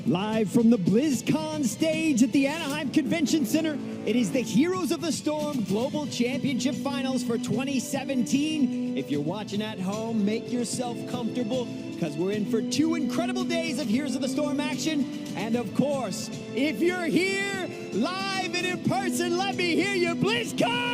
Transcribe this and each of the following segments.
Live from the Blizzcon stage at the Anaheim Convention Center, it is the Heroes of the Storm Global Championship Finals for 2017. If you're watching at home, make yourself comfortable because we're in for 2 incredible days of Heroes of the Storm action. And of course, if you're here live and in person, let me hear you, Blizzcon!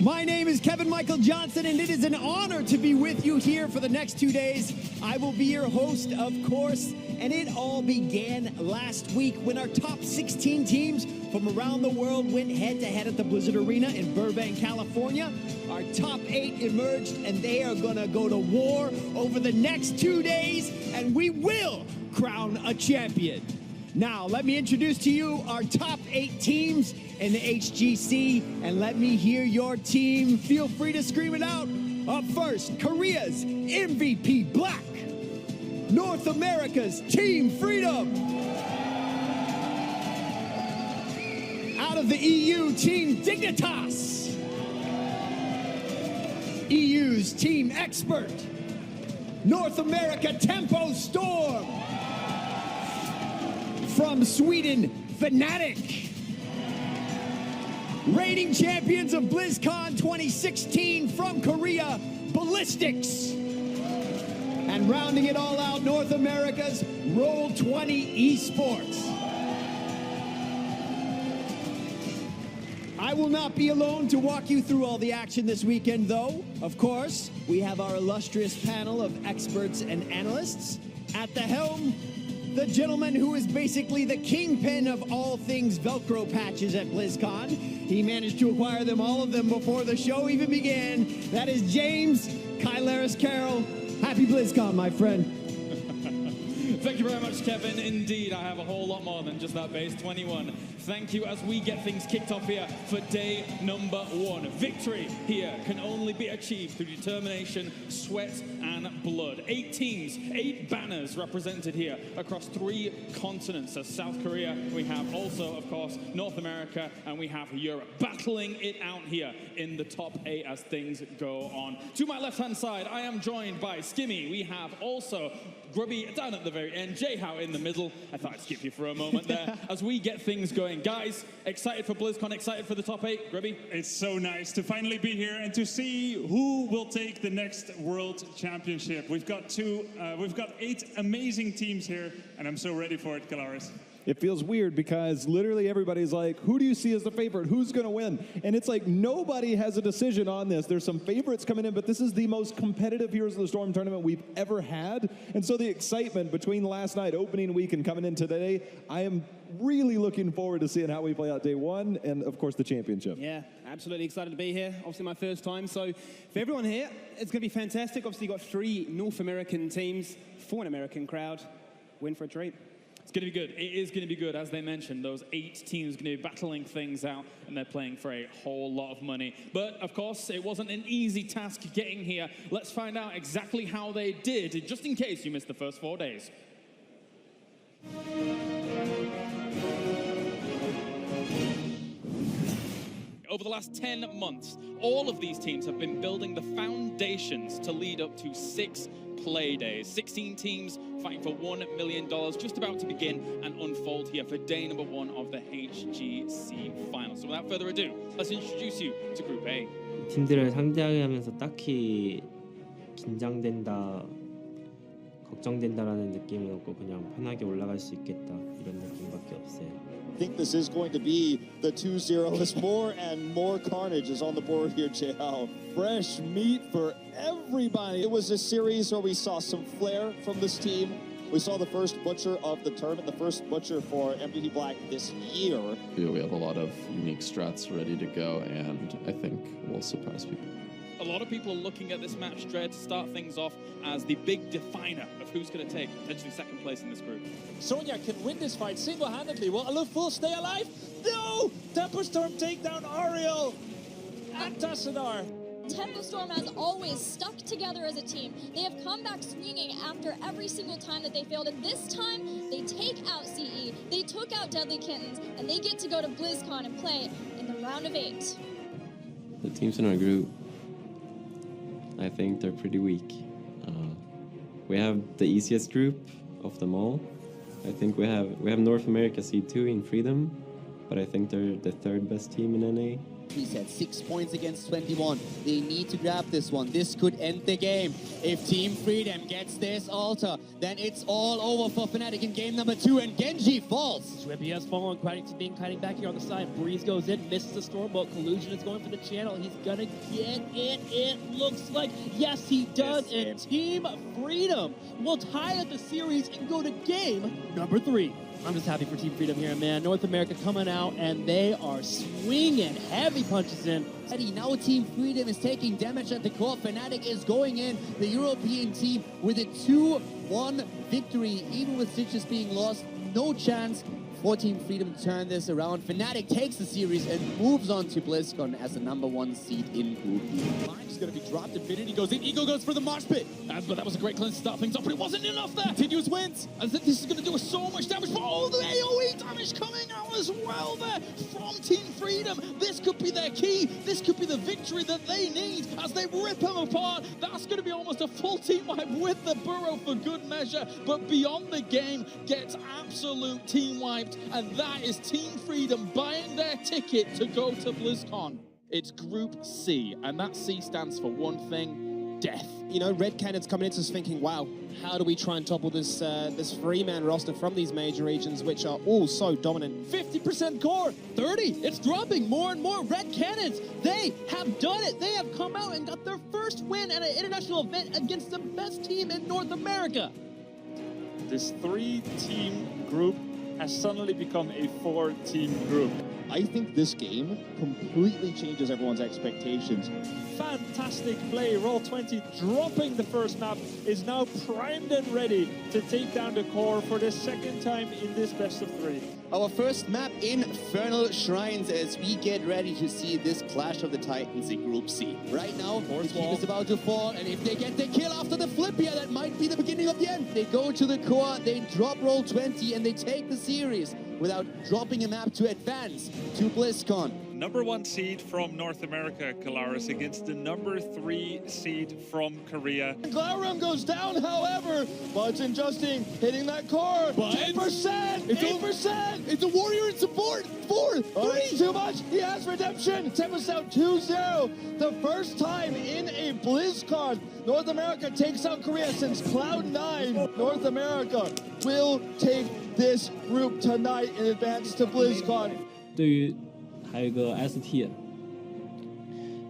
My name is Kevin Michael Johnson, and it is an honor to be with you here for the next 2 days. I will be your host, of course, and it all began last week when our top 16 teams from around the world went head-to-head at the Blizzard Arena in Burbank, California. Our top 8 emerged, and they are going to go to war over the next 2 days, and we will crown a champion. Now, let me introduce to you our top 8 teams in the HGC, and let me hear your team. Feel free to scream it out. Up first, Korea's MVP Black, North America's Team Freedom, out of the EU, Team Dignitas, EU's Team Expert, North America Tempo Storm, from Sweden, Fnatic, reigning champions of BlizzCon 2016 from Korea, Ballistics, and rounding it all out, North America's Roll20 Esports. I will not be alone to walk you through all the action this weekend, though. Of course, we have our illustrious panel of experts and analysts. At the helm, the gentleman who is basically the kingpin of all things Velcro patches at BlizzCon. He managed to acquire all of them before the show even began. That is James Kylaris Carroll. Happy BlizzCon, my friend. Thank you very much, Kevin. Indeed, I have a whole lot more than just that base 21. Thank you as we get things kicked off here for day number 1. Victory here can only be achieved through determination, sweat, and blood. 8 teams, 8 banners represented here across 3 continents. So South Korea, we have also, of course, North America, and we have Europe. Battling it out here in the top 8 as things go on. To my left-hand side, I am joined by Skimmy. We have also Grubby down at the very end, J-How in the middle. I thought I'd skip you for a moment there as we get things going. Guys, excited for BlizzCon, excited for the top 8? Grubby? It's so nice to finally be here and to see who will take the next World Championship. We've got 8 amazing teams here, and I'm so ready for it, Kylaris. It feels weird because literally everybody's like, who do you see as the favorite? Who's going to win? And it's like nobody has a decision on this. There's some favorites coming in, but this is the most competitive Heroes of the Storm tournament we've ever had. And so the excitement between last night, opening week, and coming in today, I am really looking forward to seeing how we play out day 1 and, of course, the championship. Yeah, absolutely excited to be here. Obviously my first time. So for everyone here, it's going to be fantastic. Obviously you've got 3 North American teams for an American crowd. Win for a treat. It's going to be good. It is going to be good. As they mentioned, those 8 teams are going to be battling things out, and they're playing for a whole lot of money. But, of course, it wasn't an easy task getting here. Let's find out exactly how they did, just in case you missed the first 4 days. Over the last 10 months, all of these teams have been building the foundations to lead up to 6 play days. 16 teams fighting for $1 million, just about to begin and unfold here for day number 1 of the HGC Finals. So without further ado, let's introduce you to Group A. 팀들을 상대하게 하면서 딱히 긴장된다, 걱정된다라는 느낌은 없고 그냥 편하게 올라갈 수 있겠다 이런 느낌밖에 없어요. I think this is going to be the 2-0 as more and more carnage is on the board here, J-How. Fresh meat for everybody. It was a series where we saw some flair from this team. We saw the first butcher of the tournament, the first butcher for MVP Black this year. We have a lot of unique strats ready to go, and I think we'll surprise people. A lot of people are looking at this match, Dread, to start things off as the big definer of who's going to take potentially second place in this group. Sonya can win this fight single-handedly. Will Aluful stay alive? No! Tempo Storm take down Ariel and Tassadar. Tempo Storm has always stuck together as a team. They have come back swinging after every single time that they failed, and this time they take out CE, they took out Deadly Kittens, and they get to go to BlizzCon and play in the round of 8. The teams in our group, I think they're pretty weak. we have the easiest group of them all. I think we have North America seed 2 in Freedom, but I think they're the third best team in NA. He said 6 points against 21. They need to grab this one. This could end the game. If Team Freedom gets this altar, then it's all over for Fnatic in game number 2, and Genji falls. Shrimpy has fallen, kiting back here on the side. Breeze goes in, misses the storm, but Collusion is going for the channel. He's gonna get it. It looks like, yes, he does. And Team Freedom will tie up the series and go to game number 3. I'm just happy for Team Freedom here, man. North America coming out, and they are swinging heavy punches in. Eddie, now Team Freedom is taking damage at the core. Fnatic is going in, the European team, with a 2-1 victory. Even with Stitches being lost, no chance for Team Freedom to turn this around. Fnatic takes the series and moves on to Blizzcon as the number 1 seed in Group E. Mike's going to be dropped. Infinity goes in. Eagle goes for the Marsh Pit. But that was a great cleanse to start things up, but it wasn't enough there. Continuous wins. I think this is going to do us so much damage. But oh, the AoE damage coming out as well there from Team Freedom. This could be their key. This could be the victory that they need as they rip them apart. That's going to be almost a full team wipe with the Burrow for good measure. But Beyond the Game gets absolute team wiped. And that is Team Freedom buying their ticket to go to BlizzCon. It's Group C, and that C stands for one thing: death. You know, Red Cannon's coming into us thinking, wow, how do we try and topple this this 3-man roster from these major regions, which are all so dominant? 50% core, 30. It's dropping more and more. Red Cannons, they have done it. They have come out and got their first win at an international event against the best team in North America. This 3-team group has suddenly become a 4-team group. I think this game completely changes everyone's expectations. Fantastic play. Roll20 dropping the first map is now primed and ready to take down the core for the second time in this best of 3. Our first map, Infernal Shrines, as we get ready to see this Clash of the Titans in Group C. Right now, the team is about to fall, and if they get the kill after the flip here, that might be the beginning of the end. They go to the core, they drop Roll20, and they take the series without dropping a map to advance to BlizzCon. Number 1 seed from North America, Kalaris, against the number 3 seed from Korea. Glarum goes down, however, Bud's adjusting, hitting that core. 10%, 8%. It's a warrior in support. 4, 3. Too much. He has redemption. Tempest out 2-0. The first time in a BlizzCon, North America takes out Korea since Cloud9. North America will take this group tonight in advance to BlizzCon. 对于还有一个 ST，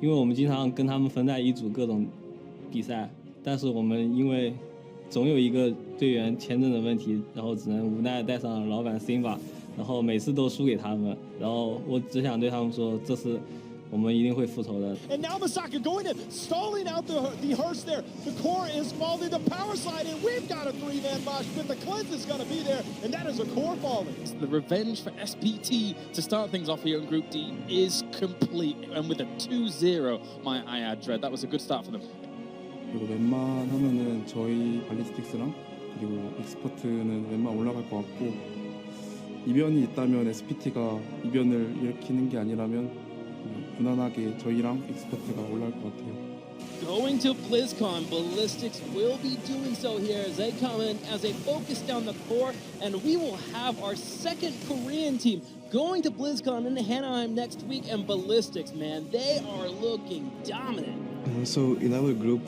因为我们经常跟他们分在一组各种比赛，但是我们因为总有一个队员签证的问题，然后只能无奈带上老板 Simba， 然后每次都输给他们，然后我只想对他们说，这次我们一定会复仇的。 And now Masaka going in, stalling out the hearse there. The core is falling, the power slide, and we've got a 3-man mosh, but the cleanse is going to be there, and that is a core falling. The revenge for SPT to start things off here in Group D is complete, and with a 2-0, my I add dread. That was a good start for them. 그리고 웬만하면은 저희 발리스틱스랑 그리고 익스퍼트는 웬만 올라갈 것 같고 이변이 있다면 SPT가 이변을 일으키는 게 아니라면 무난하게 저희랑 익스퍼트가 올라갈 것 같아요. Going to BlizzCon, Ballistics will be doing so here as they come in as they focus down the core, and we will have our second Korean team going to BlizzCon in Anaheim next week, and Ballistics, man, they are looking dominant. So in our group,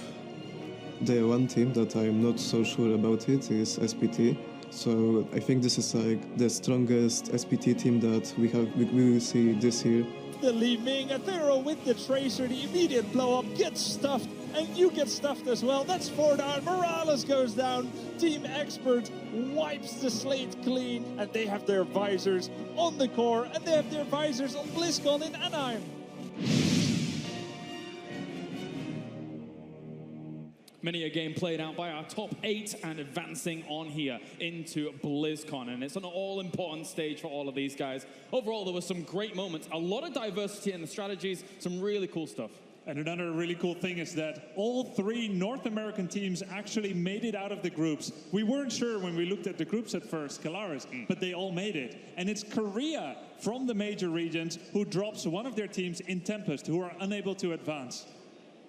the one team that I'm not so sure about it is SPT. So I think this is like the strongest SPT team that we will see this year. The Li Ming, a thorough with the Tracer, the immediate blow up, gets stuffed, and you get stuffed as well. That's 4 down. Morales goes down. Team Expert wipes the slate clean, and they have their visors on the core, and they have their visors on BlizzCon in Anaheim. Many a game played out by our top 8 and advancing on here into BlizzCon. And it's an all-important stage for all of these guys. Overall, there were some great moments, a lot of diversity in the strategies, some really cool stuff. And another really cool thing is that all 3 North American teams actually made it out of the groups. We weren't sure when we looked at the groups at first, Kalaris, but they all made it. And it's Korea from the major regions who drops one of their teams in Tempest, who are unable to advance.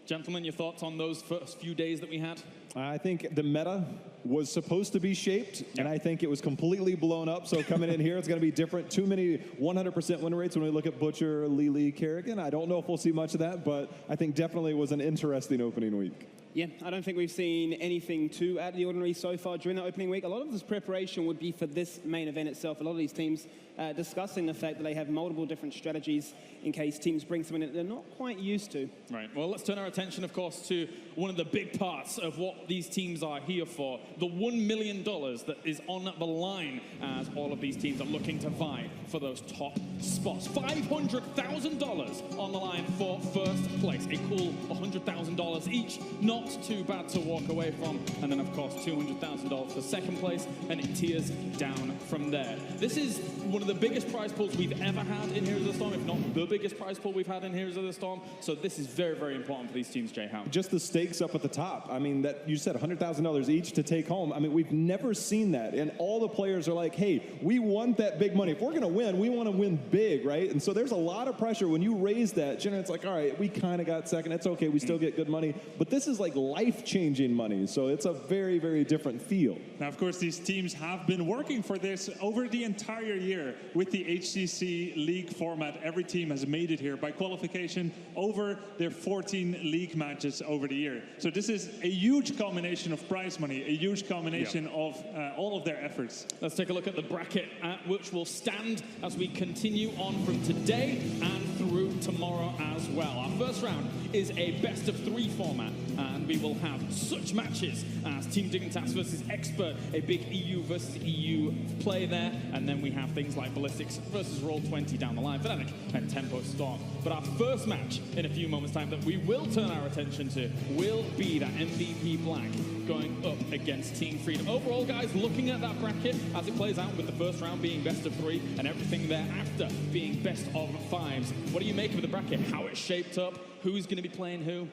Gentlemen, your thoughts on those first few days that we had? I think the meta was supposed to be shaped, and I think it was completely blown up. So coming in here, it's going to be different. Too many 100% win rates when we look at Butcher, Lily, Kerrigan. I don't know if we'll see much of that, but I think definitely was an interesting opening week. Yeah, I don't think we've seen anything too out of the ordinary so far during the opening week. A lot of this preparation would be for this main event itself. A lot of these teams discussing the fact that they have multiple different strategies in case teams bring something that they're not quite used to. Right, well, let's turn our attention, of course, to one of the big parts of what these teams are here for, the $1 million that is on the line as all of these teams are looking to vie for those top spots. $500,000 on the line for first place, a cool $100,000 each, not too bad to walk away from, and then, of course, $200,000 for second place, and it tiers down from there. This is one of the biggest prize pools we've ever had in Heroes of the Storm, if not the biggest prize pool we've had in Heroes of the Storm. So this is very, very important for these teams, Jay Howe. Just the stakes up at the top. I mean, that you said $100,000 each to take home. I mean, we've never seen that. And all the players are like, hey, we want that big money. If we're going to win, we want to win big, right? And so there's a lot of pressure when you raise that. Generally, it's like, all right, we kind of got second. It's okay. We still get good money. But this is like life-changing money. So it's a very, very different feel. Now, of course, these teams have been working for this over the entire year with the HGC League format. Every team has made it here by qualification over their 14 league matches over the year. So this is a huge combination of prize money, a huge combination of all of their efforts. Let's take a look at the bracket which will stand as we continue on from today and through tomorrow as well. Our first round is a best-of-3 format, and we will have such matches as Team Dignitas versus Expert, a big EU versus EU play there, and then we have things like Ballistics versus Roll20 down the line, Fnatic and Tempo Storm. But our first match in a few moments' time that we will turn our attention to will be that MVP Black going up against Team Freedom. Overall, guys, looking at that bracket as it plays out with the first round being best of 3 and everything thereafter being best of 5s, what do you make of the bracket, how it's shaped up, who's going to be playing who?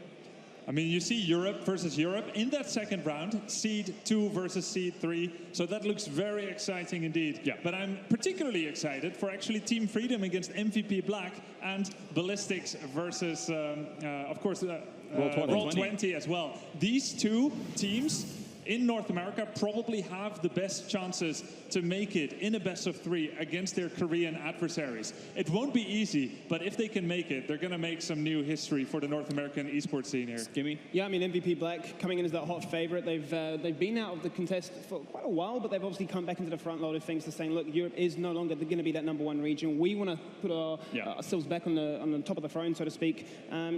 I mean, you see Europe versus Europe in that second round, Seed 2 versus Seed 3, so that looks very exciting indeed. Yeah. But I'm particularly excited for actually Team Freedom against MVP Black and Ballistics versus, of course, Roll20 as well. These two teams in North America probably have the best chances to make it in a best of 3 against their Korean adversaries. It won't be easy, but if they can make it, they're going to make some new history for the North American esports scene here. Gimme? Yeah, I mean, MVP Black coming in as that hot favorite. They've been out of the contest for quite a while, but they've obviously come back into the front load of things to saying, look, Europe is no longer going to be that #1 region. We want to put ourselves back on the top of the throne, so to speak.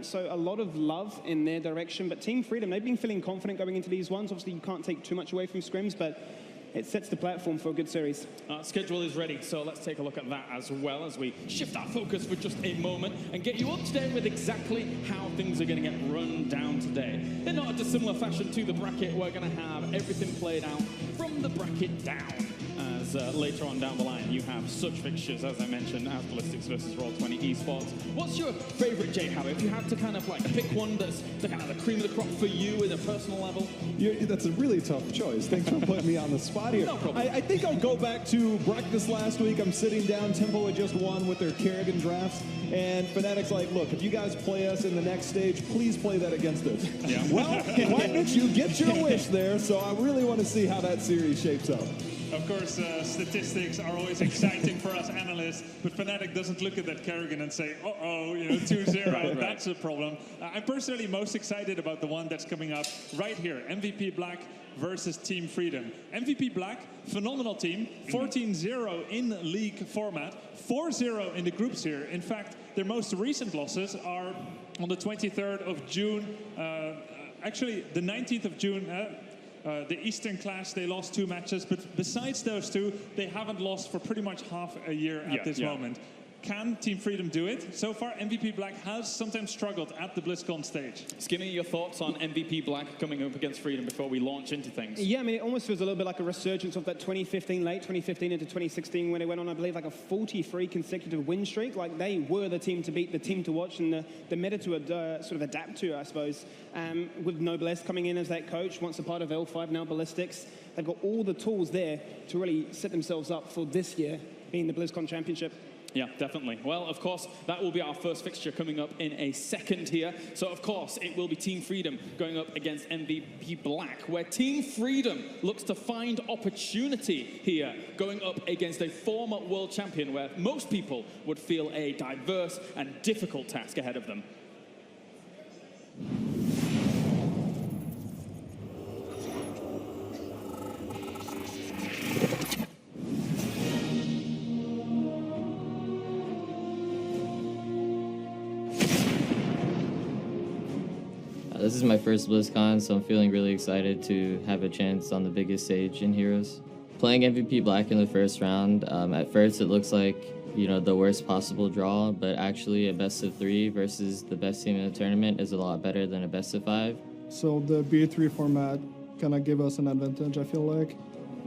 So a lot of love in their direction, but Team Freedom, they've been feeling confident going into these ones. Obviously, you can't take too much away from scrims, but it sets the platform for a good series. Schedule is ready, so let's take a look at that as well as we shift our focus for just a moment and get you up to date with exactly how things are going to get run down today. In not a dissimilar fashion to the bracket, we're going to have everything played out from the bracket down. As later on down the line, you have such fixtures, as I mentioned, as Ballistics versus Roll20 Esports. What's your favorite, Jay Howe? If you had to kind of like pick one that's the kind of the cream of the crop for you at a personal level? That's a really tough choice. Thanks for putting me on the spot here. No problem. I think I'll go back to breakfast last week. I'm sitting down. Tempo had just won with their Kerrigan drafts. And Fnatic's like, look, if you guys play us in the next stage, please play that against us. Yeah. Well, why didn't you get your wish there? So I really want to see how that series shapes up. Of course, statistics are always exciting for us analysts, but Fnatic doesn't look at that Kerrigan and say, uh-oh, 2-0, Right. That's a problem. I'm personally most excited about the one that's coming up right here, MVP Black versus Team Freedom. MVP Black, phenomenal team, 14-0 in league format, 4-0 in the groups here. In fact, their most recent losses are on the 23rd of June, actually the 19th of June, the Eastern Clash, they lost 2 matches, but besides those 2, they haven't lost for pretty much half a year at this moment. Can Team Freedom do it? So far, MVP Black has sometimes struggled at the Blizzcon stage. Skinny, your thoughts on MVP Black coming up against Freedom before we launch into things? Yeah, I mean, it almost feels a little bit like a resurgence of that 2015, late 2015 into 2016, when they went on, I believe, like a 43 consecutive win streak. Like, they were the team to beat, the team to watch, and the meta to sort of adapt to, I suppose. With Noblesse coming in as that coach, once a part of L5, now Ballistics. They've got all the tools there to really set themselves up for this year being the Blizzcon Championship. Yeah, definitely. Well, of course, that will be our first fixture coming up in a second here. So, of course, it will be Team Freedom going up against MVP Black, where Team Freedom looks to find opportunity here, going up against a former world champion, where most people would feel a diverse and difficult task ahead of them. This is my first Blizzcon, so I'm feeling really excited to have a chance on the biggest stage in Heroes. Playing MVP Black in the first round, at first it looks like, you know, the worst possible draw, but actually a best of 3 versus the best team in the tournament is a lot better than a best of 5. So the BO3 format kind of give us an advantage, I feel like.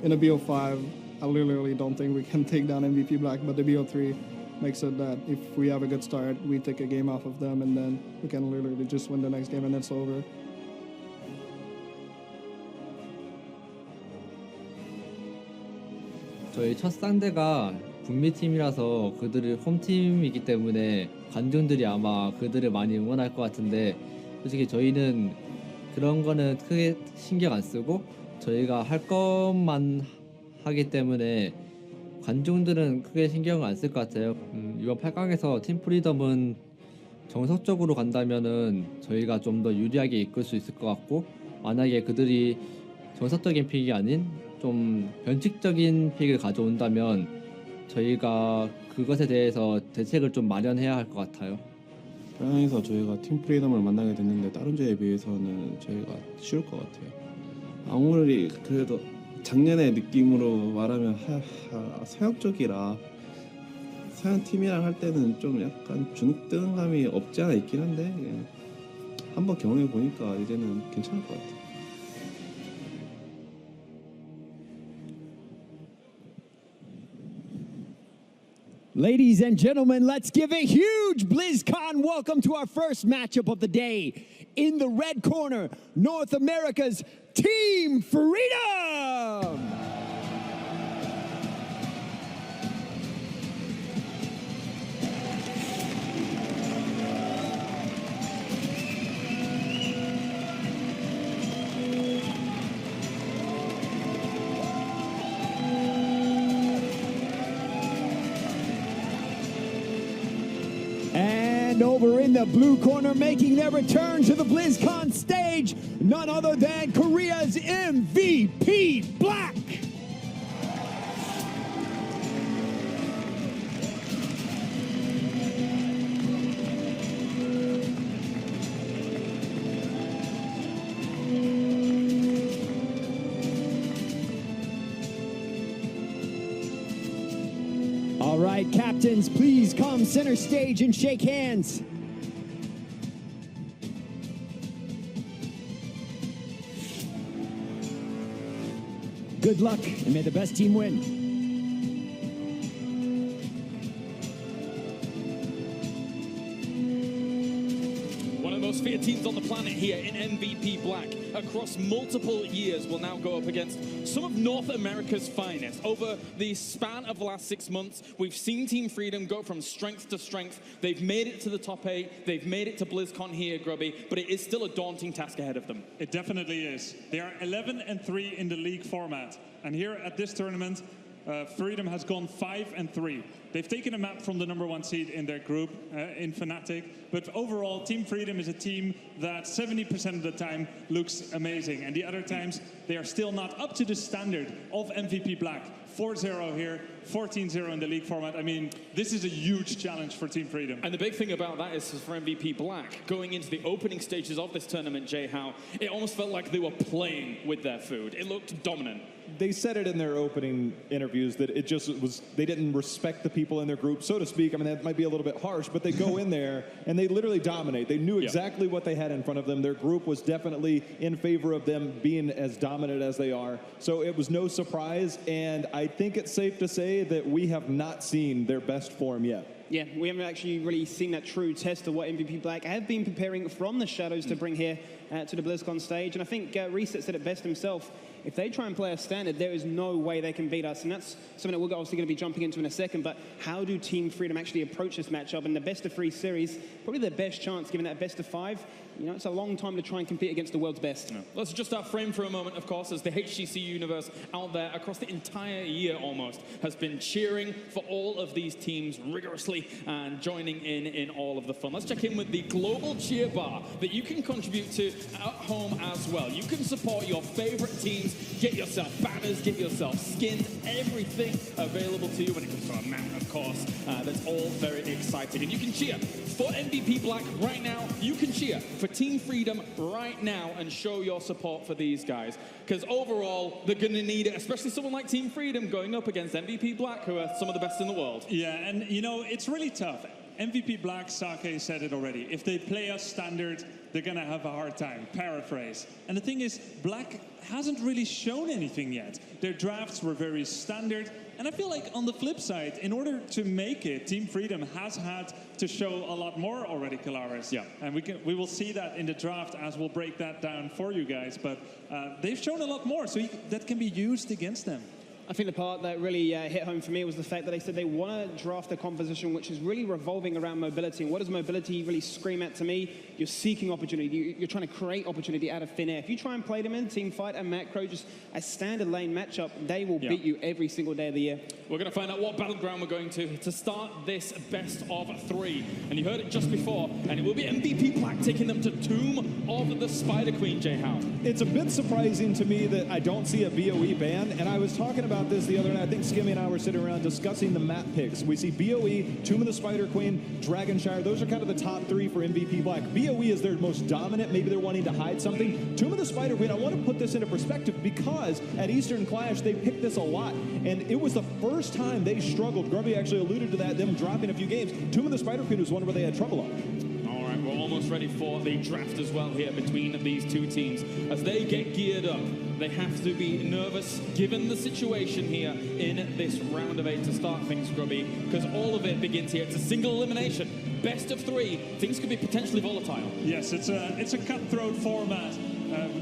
In a BO5, I literally don't think we can take down MVP Black, but the BO3 makes it that if we have a good start, we take a game off of them, and then we can literally just win the next game and it's over. 저희 첫 상대가 북미 팀이라서 그들이 홈팀이기 때문에 관중들이 아마 그들을 많이 응원할 것 같은데, 솔직히 저희는 그런 거는 크게 신경 안 쓰고 저희가 할 것만 하기 때문에 관중들은 크게 신경을 안 쓸 것 같아요. 이번 8강에서 팀 프리덤은 정석적으로 간다면은 저희가 좀 더 유리하게 이끌 수 있을 것 같고, 만약에 그들이 정석적인 픽이 아닌 좀 변칙적인 픽을 가져온다면 저희가 그것에 대해서 대책을 좀 마련해야 할 것 같아요. 8강에서 저희가 팀 프리덤을 만나게 됐는데 다른 조에 비해서는 저희가 쉬울 것 같아요. 아무리 그래도 작년의 느낌으로 말하면 서양 쪽이라 서양 팀이랑 할 때는 좀 약간 주눅드는 없지 않아 있긴 한데, 그냥 한번 경험해 보니까 이제는 괜찮을 것 같아요. Ladies and gentlemen, let's give a huge Blizzcon welcome to our first matchup of the day. In the red corner, North America's Team Freedom! And over in the blue corner, making their return to the BlizzCon stage, none other than Korea's MVP Black. All right, captains, please come center stage and shake hands. Good luck, and may the best team win. Most feared teams on the planet here in MVP Black across multiple years will now go up against some of North America's finest. Over the span of the last 6 months, we've seen Team Freedom go from strength to strength. They've made it to the top 8. They've made it to BlizzCon here, Grubby, but it is still a daunting task ahead of them. It definitely is. They are 11-3 in the league format. And here at this tournament, Freedom has gone 5-3. They've taken a map from the #1 seed in their group, in Fnatic, but overall, Team Freedom is a team that 70% of the time looks amazing, and the other times, they are still not up to the standard of MVP Black. 4-0 here, 14-0 in the league format. I mean, this is a huge challenge for Team Freedom. And the big thing about that is for MVP Black, going into the opening stages of this tournament, Jay Howe, it almost felt like they were playing with their food. It looked dominant. They said it in their opening interviews that it just was, they didn't respect the people in their group, so to speak. I mean, that might be a little bit harsh, but they go in there and they literally dominate. They knew exactly what they had in front of them. Their group was definitely in favor of them being as dominant as they are. So it was no surprise, and I think it's safe to say that we have not seen their best form yet. Yeah, we haven't actually really seen that true test of what MVP Black have been preparing from the shadows to bring here to the Blizzcon stage. And I think Reset said it best himself. If they try and play a standard, there is no way they can beat us. And that's something that we're obviously going to be jumping into in a second. But how do Team Freedom actually approach this matchup? And the best of 3 series, probably their best chance, given that best of 5. You know, it's a long time to try and compete against the world's best. Yeah. Let's adjust our frame for a moment, of course, as the HGC universe out there across the entire year almost has been cheering for all of these teams rigorously and joining in all of the fun. Let's check in with the global cheer bar that you can contribute to at home as well. You can support your favorite teams, get yourself banners, get yourself skins, everything available to you when it comes to a map, of course. That's all very exciting. And you can cheer for MVP Black right now. You can cheer for Team Freedom right now and show your support for these guys. Because overall, they're going to need it, especially someone like Team Freedom going up against MVP Black, who are some of the best in the world. Yeah, and you know, it's really tough. MVP Black, Sake said it already. If they play us standard, they're going to have a hard time. Paraphrase. And the thing is, Black hasn't really shown anything yet. Their drafts were very standard. And I feel like on the flip side, in order to make it, Team Freedom has had to show a lot more already, Kalaris. Yeah. And we will see that in the draft as we'll break that down for you guys. But they've shown a lot more, so that can be used against them. I think the part that really hit home for me was the fact that they said they want to draft a composition which is really revolving around mobility. And what does mobility really scream at to me? You're seeking opportunity. You're trying to create opportunity out of thin air. If you try and play them in Team Fight and Macro, just a standard lane matchup, they will beat you every single day of the year. We're going to find out what battleground we're going to start this best of 3. And you heard it just before, and it will be MVP Black taking them to Tomb of the Spider Queen, Jay Howe. It's a bit surprising to me that I don't see a BOE ban, and I was talking about this the other night. I think Skimmy and I were sitting around discussing the map picks. We see BOE, Tomb of the Spider Queen, Dragonshire. Those are kind of the top 3 for MVP Black. BOE is their most dominant. Maybe they're wanting to hide something. Tomb of the Spider Queen, I want to put this into perspective because at Eastern Clash, they picked this a lot. And it was the first time they struggled. Grubby actually alluded to that, them dropping a few games. Tomb of the Spider Queen was one where they had trouble on. All right, we're almost ready for the draft as well here between these two teams. As they get geared up, they have to be nervous given the situation here in this round of 8 to start things, Grubby, because all of it begins here. It's a single elimination. Best of 3. Things could be potentially volatile. Yes, it's a cutthroat format.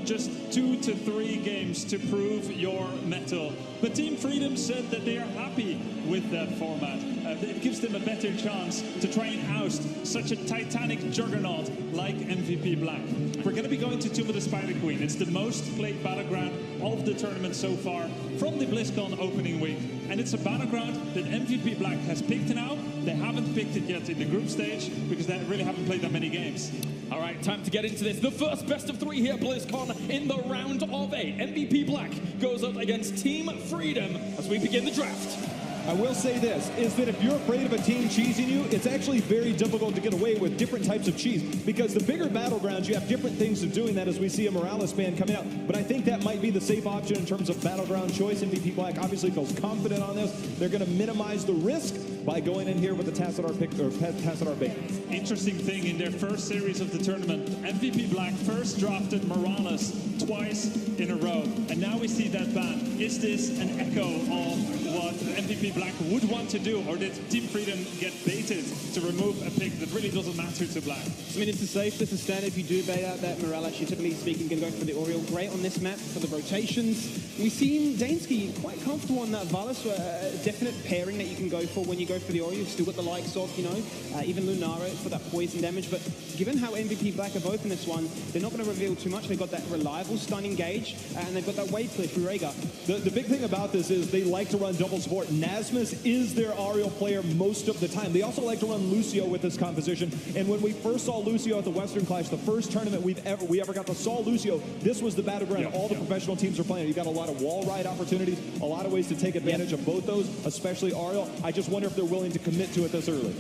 Just 2 to 3 games to prove your mettle. But Team Freedom said that they are happy with that format. It gives them a better chance to try and oust such a titanic juggernaut like MVP Black. We're going to be going to Tomb of the Spider Queen. It's the most played battleground of the tournament so far from the BlizzCon opening week. And it's a battleground that MVP Black has picked now. They haven't picked it yet in the group stage because they really haven't played that many games. All right, time to get into this. The first best of 3 here at BlizzCon in the round of 8. MVP Black goes up against Team Freedom as we begin the draft. I will say this, is that if you're afraid of a team cheesing you, it's actually very difficult to get away with different types of cheese, because the bigger battlegrounds, you have different things of doing that, as we see a Morales ban coming out. But I think that might be the safe option in terms of battleground choice. MVP Black obviously feels confident on this. They're going to minimize the risk by going in here with the Tassadar pick, or Tassadar bait. Interesting thing, in their first series of the tournament, MVP Black first drafted Morales twice in a row. And now we see that ban. Is this an echo of what MVP Black would want to do, or did Team Freedom get baited to remove a pick that really doesn't matter to Black? I mean, it's safe, this is standard. If you do bait out that Morales, you're typically speaking going to go for the Oriole. Great on this map for the rotations. We've seen Dansky quite comfortable on that Valis, a definite pairing that you can go for when you go for the Oriole. You've still got the likes of, you know, even Lunara for that poison damage. But given how MVP Black have opened this one, they're not going to reveal too much. They've got that reliable stun engage, and they've got that wave clear through Rhaegar. The big thing about this is they like to run double support. Nasmus is their Ariel player most of the time. They also like to run Lucio with this composition. And when we first saw Lucio at the Western Clash, the first tournament we ever got to saw Lucio, this was the battleground all the professional teams are playing. You got a lot of wall ride opportunities, a lot of ways to take advantage of both those, especially Ariel. I just wonder if they're willing to commit to it this early.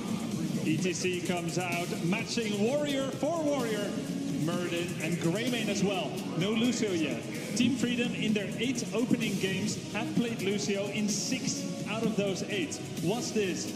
ETC comes out, matching Warrior for Warrior. Murden and Greymane as well. No Lucio yet. Team Freedom in their 8 opening games have played Lucio in 6 out of those 8. Was this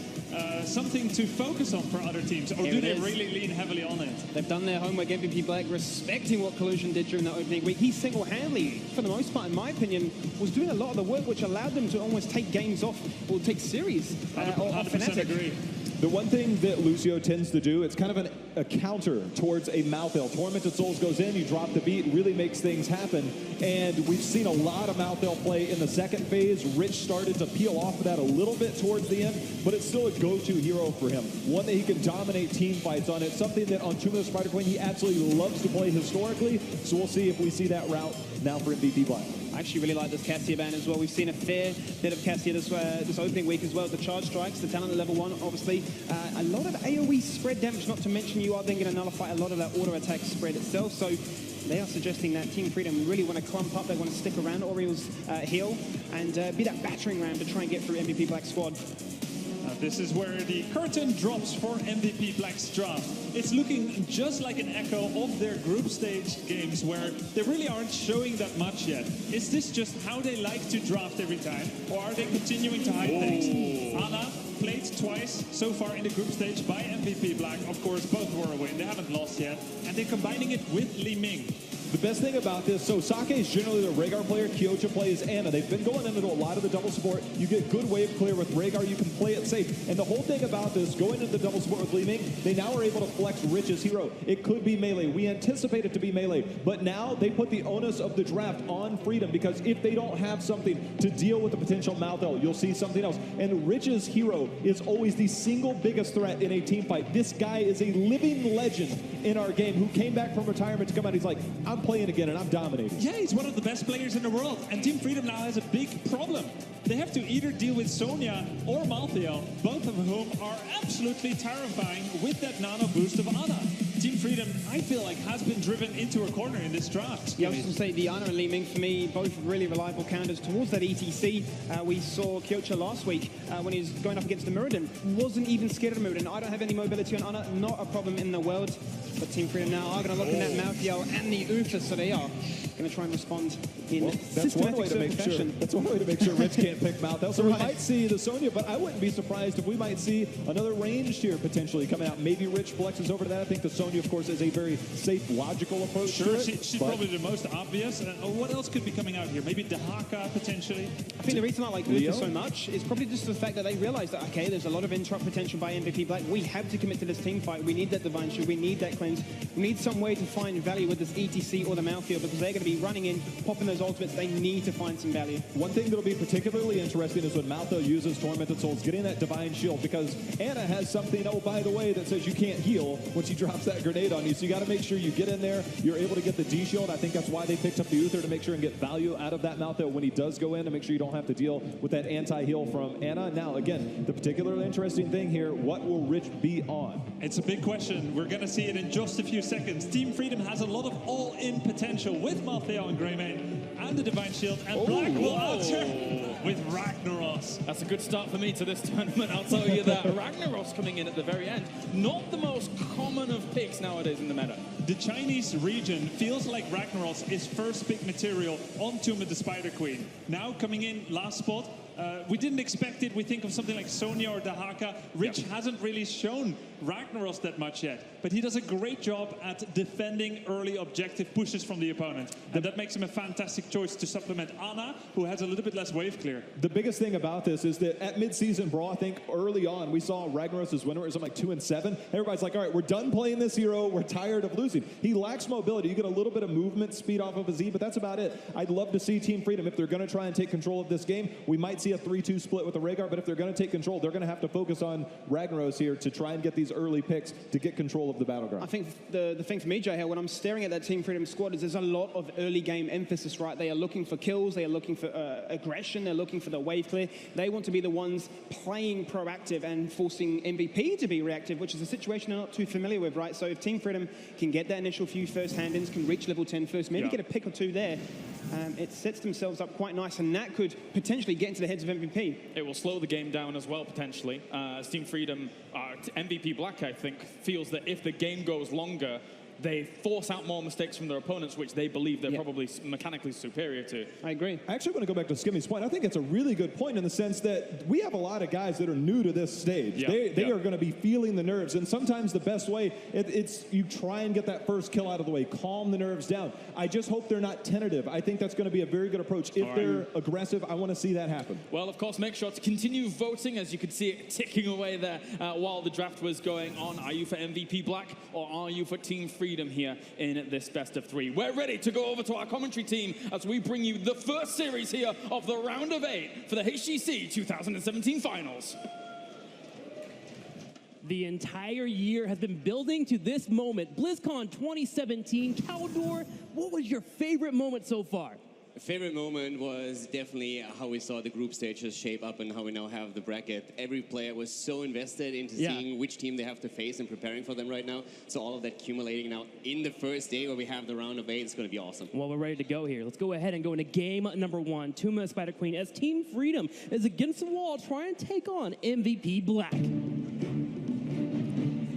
something to focus on for other teams, or do they really lean heavily on it? They've done their homework. MVP Black respecting what Collusion did during that opening week. He single-handedly, for the most part, in my opinion, was doing a lot of the work which allowed them to almost take games off, or take series off Fnatic. Agree. The one thing that Lucio tends to do, it's kind of a counter towards a Malthael. Tormented Souls goes in, you drop the beat, really makes things happen. And we've seen a lot of Malthael play in the second phase. Rich started to peel off of that a little bit towards the end, but it's still a go-to hero for him. One that he can dominate team fights on. It's something that on Tomb of the Spider Queen he absolutely loves to play historically. So we'll see if we see that route now for MVP Black. I actually really like this Cassia ban as well. We've seen a fair bit of Cassia this opening week as well. The charge strikes, the talent at level 1, obviously. A lot of AoE spread damage, not to mention you are then going to nullify a lot of that auto attack spread itself. So they are suggesting that Team Freedom really want to clump up. They want to stick around Oriel's heal and be that battering ram to try and get through MVP Black's squad. This is where the curtain drops for MVP Black's draft. It's looking just like an echo of their group stage games where they really aren't showing that much yet. Is this just how they like to draft every time, or are they continuing to hide things? Ana played twice so far in the group stage by MVP Black. Of course, both were a win. They haven't lost yet. And they're combining it with Li Ming. The best thing about this, so Sake is generally the Rhaegar player, Kyocha plays Ana. They've been going into a lot of the double support. You get good wave clear with Rhaegar, you can play it safe. And the whole thing about this, going into the double support with Li Ming, they now are able to flex Rich's hero. It could be melee. We anticipate it to be melee. But now they put the onus of the draft on Freedom, because if they don't have something to deal with the potential Malthael, you'll see something else. And Rich's hero is always the single biggest threat in a team fight. This guy is a living legend in our game who came back from retirement to come out. He's like, I'm playing again and I'm dominating. Yeah, he's one of the best players in the world. And Team Freedom now has a big problem. They have to either deal with Sonya or Malthael, both of whom are absolutely terrifying with that nano boost of Ana. Team Freedom, I feel like, has been driven into a corner in this draft. Yeah, I was going to say, the Ana and Li Ming, for me, both really reliable counters towards that ETC. We saw Kyocha last week when he was going up against the Muradin. Wasn't even scared of the Muradin. I don't have any mobility on Ana, not a problem in the world. But Team Freedom now are going to look in that Malthael and the Ufa, so they are going to try and respond in systematic fashion. That's one way to make sure Rich can't pick Malthael. So we might see the Sonya, but I wouldn't be surprised if we might see another ranged here potentially coming out. Maybe Rich flexes over to that. I think the Sonya, of course, is a very safe, logical approach. Sure, she's probably the most obvious. What else could be coming out here? Maybe Dahaka potentially? I think the reason I like Ufa so much is probably just the fact that they realize that, okay, there's a lot of interrupt potential by MVP Black. We have to commit to this team fight. We need that Divine Shield. We need that cleanse. We need some way to find value with this ETC or the Malthael, because they're going to be running in, popping those ultimates. They need to find some value. One thing that'll be particularly interesting is when Malthael uses Tormented Souls, getting that Divine Shield, because Ana has something, oh, by the way, that says you can't heal when she drops that grenade on you. So you got to make sure you get in there. You're able to get the D Shield. I think that's why they picked up the Uther, to make sure and get value out of that Malthael when he does go in, to make sure you don't have to deal with that anti-heal from Ana. Now, again, the particularly interesting thing here, what will Rich be on? It's a big question. We're going to see it in just a few seconds. Team Freedom has a lot of all-in potential with Malthael and Greymane and the Divine Shield, and Black will answer with Ragnaros. That's a good start for me to this tournament, I'll tell you that. Ragnaros coming in at the very end. Not the most common of picks nowadays in the meta. The Chinese region feels like Ragnaros is first pick material on Tomb of the Spider Queen. Now coming in last spot. We didn't expect it. We think of something like Sonya or Dahaka. Rich hasn't really shown Ragnaros that much yet, but he does a great job at defending early objective pushes from the opponent, and that makes him a fantastic choice to supplement Ana, who has a little bit less wave clear. The biggest thing about this is that at mid-season brawl, I think early on, we saw Ragnaros' winner is like 2-7. Everybody's like, all right, we're done playing this hero. We're tired of losing. He lacks mobility. You get a little bit of movement speed off of his E, but that's about it. I'd love to see Team Freedom, if they're going to try and take control of this game, we might see a 3-2 split with the Rhaegar, but if they're going to take control, they're going to have to focus on Ragnaros here to try and get these early picks to get control of the battleground. I think the thing for me, Jay, when I'm staring at that Team Freedom squad, is there's a lot of early game emphasis, right? They are looking for kills, they are looking for aggression, they're looking for the wave clear. They want to be the ones playing proactive and forcing MVP to be reactive, which is a situation they're not too familiar with, right? So if Team Freedom can get that initial few first hand-ins, can reach level 10 first, maybe get a pick or two there, it sets themselves up quite nice, and that could potentially get into the heads of MVP. It will slow the game down as well, potentially. Team Freedom, MVP Black, I think, feels that if the game goes longer, they force out more mistakes from their opponents, which they believe they're probably mechanically superior to. I agree. I actually want to go back to Skimmy's point. I think it's a really good point in the sense that we have a lot of guys that are new to this stage. They are going to be feeling the nerves, and sometimes the best way, it's you try and get that first kill out of the way, calm the nerves down. I just hope they're not tentative. I think that's going to be a very good approach. If they're aggressive, I want to see that happen. Well, of course, make sure to continue voting, as you could see it ticking away there while the draft was going on. Are you for MVP Black, or are you for Team Freedom here in this best of 3? We're ready to go over to our commentary team as we bring you the first series here of the round of 8 for the HGC 2017 finals. The entire year has been building to this moment. BlizzCon 2017. Caldor, what was your favorite moment so far? Favorite moment was definitely how we saw the group stages shape up and how we now have the bracket. Every player was so invested into seeing which team they have to face and preparing for them right now. So all of that accumulating now in the first day where we have the round of 8 is going to be awesome. Well, we're ready to go here. Let's go ahead and go into game number 1. Tuma Spider Queen as Team Freedom is against the wall trying to take on MVP Black.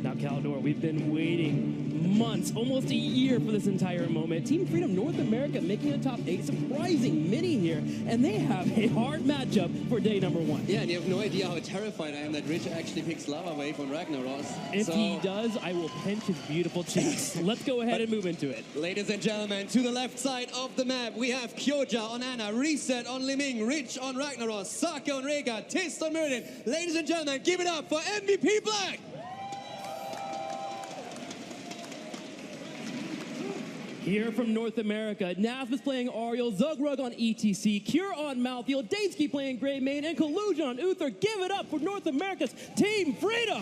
Now, Caldor, we've been waiting months, almost a year for this entire moment. Team Freedom North America making the top 8, surprising many here, and they have a hard matchup for day number 1. Yeah, and you have no idea how terrified I am that Rich actually picks Lava Wave on Ragnaros. If he does, I will pinch his beautiful cheeks. Let's go ahead and move into it. Ladies and gentlemen, to the left side of the map, we have Kyoja on Ana, Reset on Liming, Rich on Ragnaros, Saka on Rega, Tist on Muradin. Ladies and gentlemen, give it up for MVP Black! Here from North America, Naf is playing Ariel, Zugrug on ETC, Cure on Maltfield, Daysky playing Grey Mane, and Collusion on Uther. Give it up for North America's Team Freedom!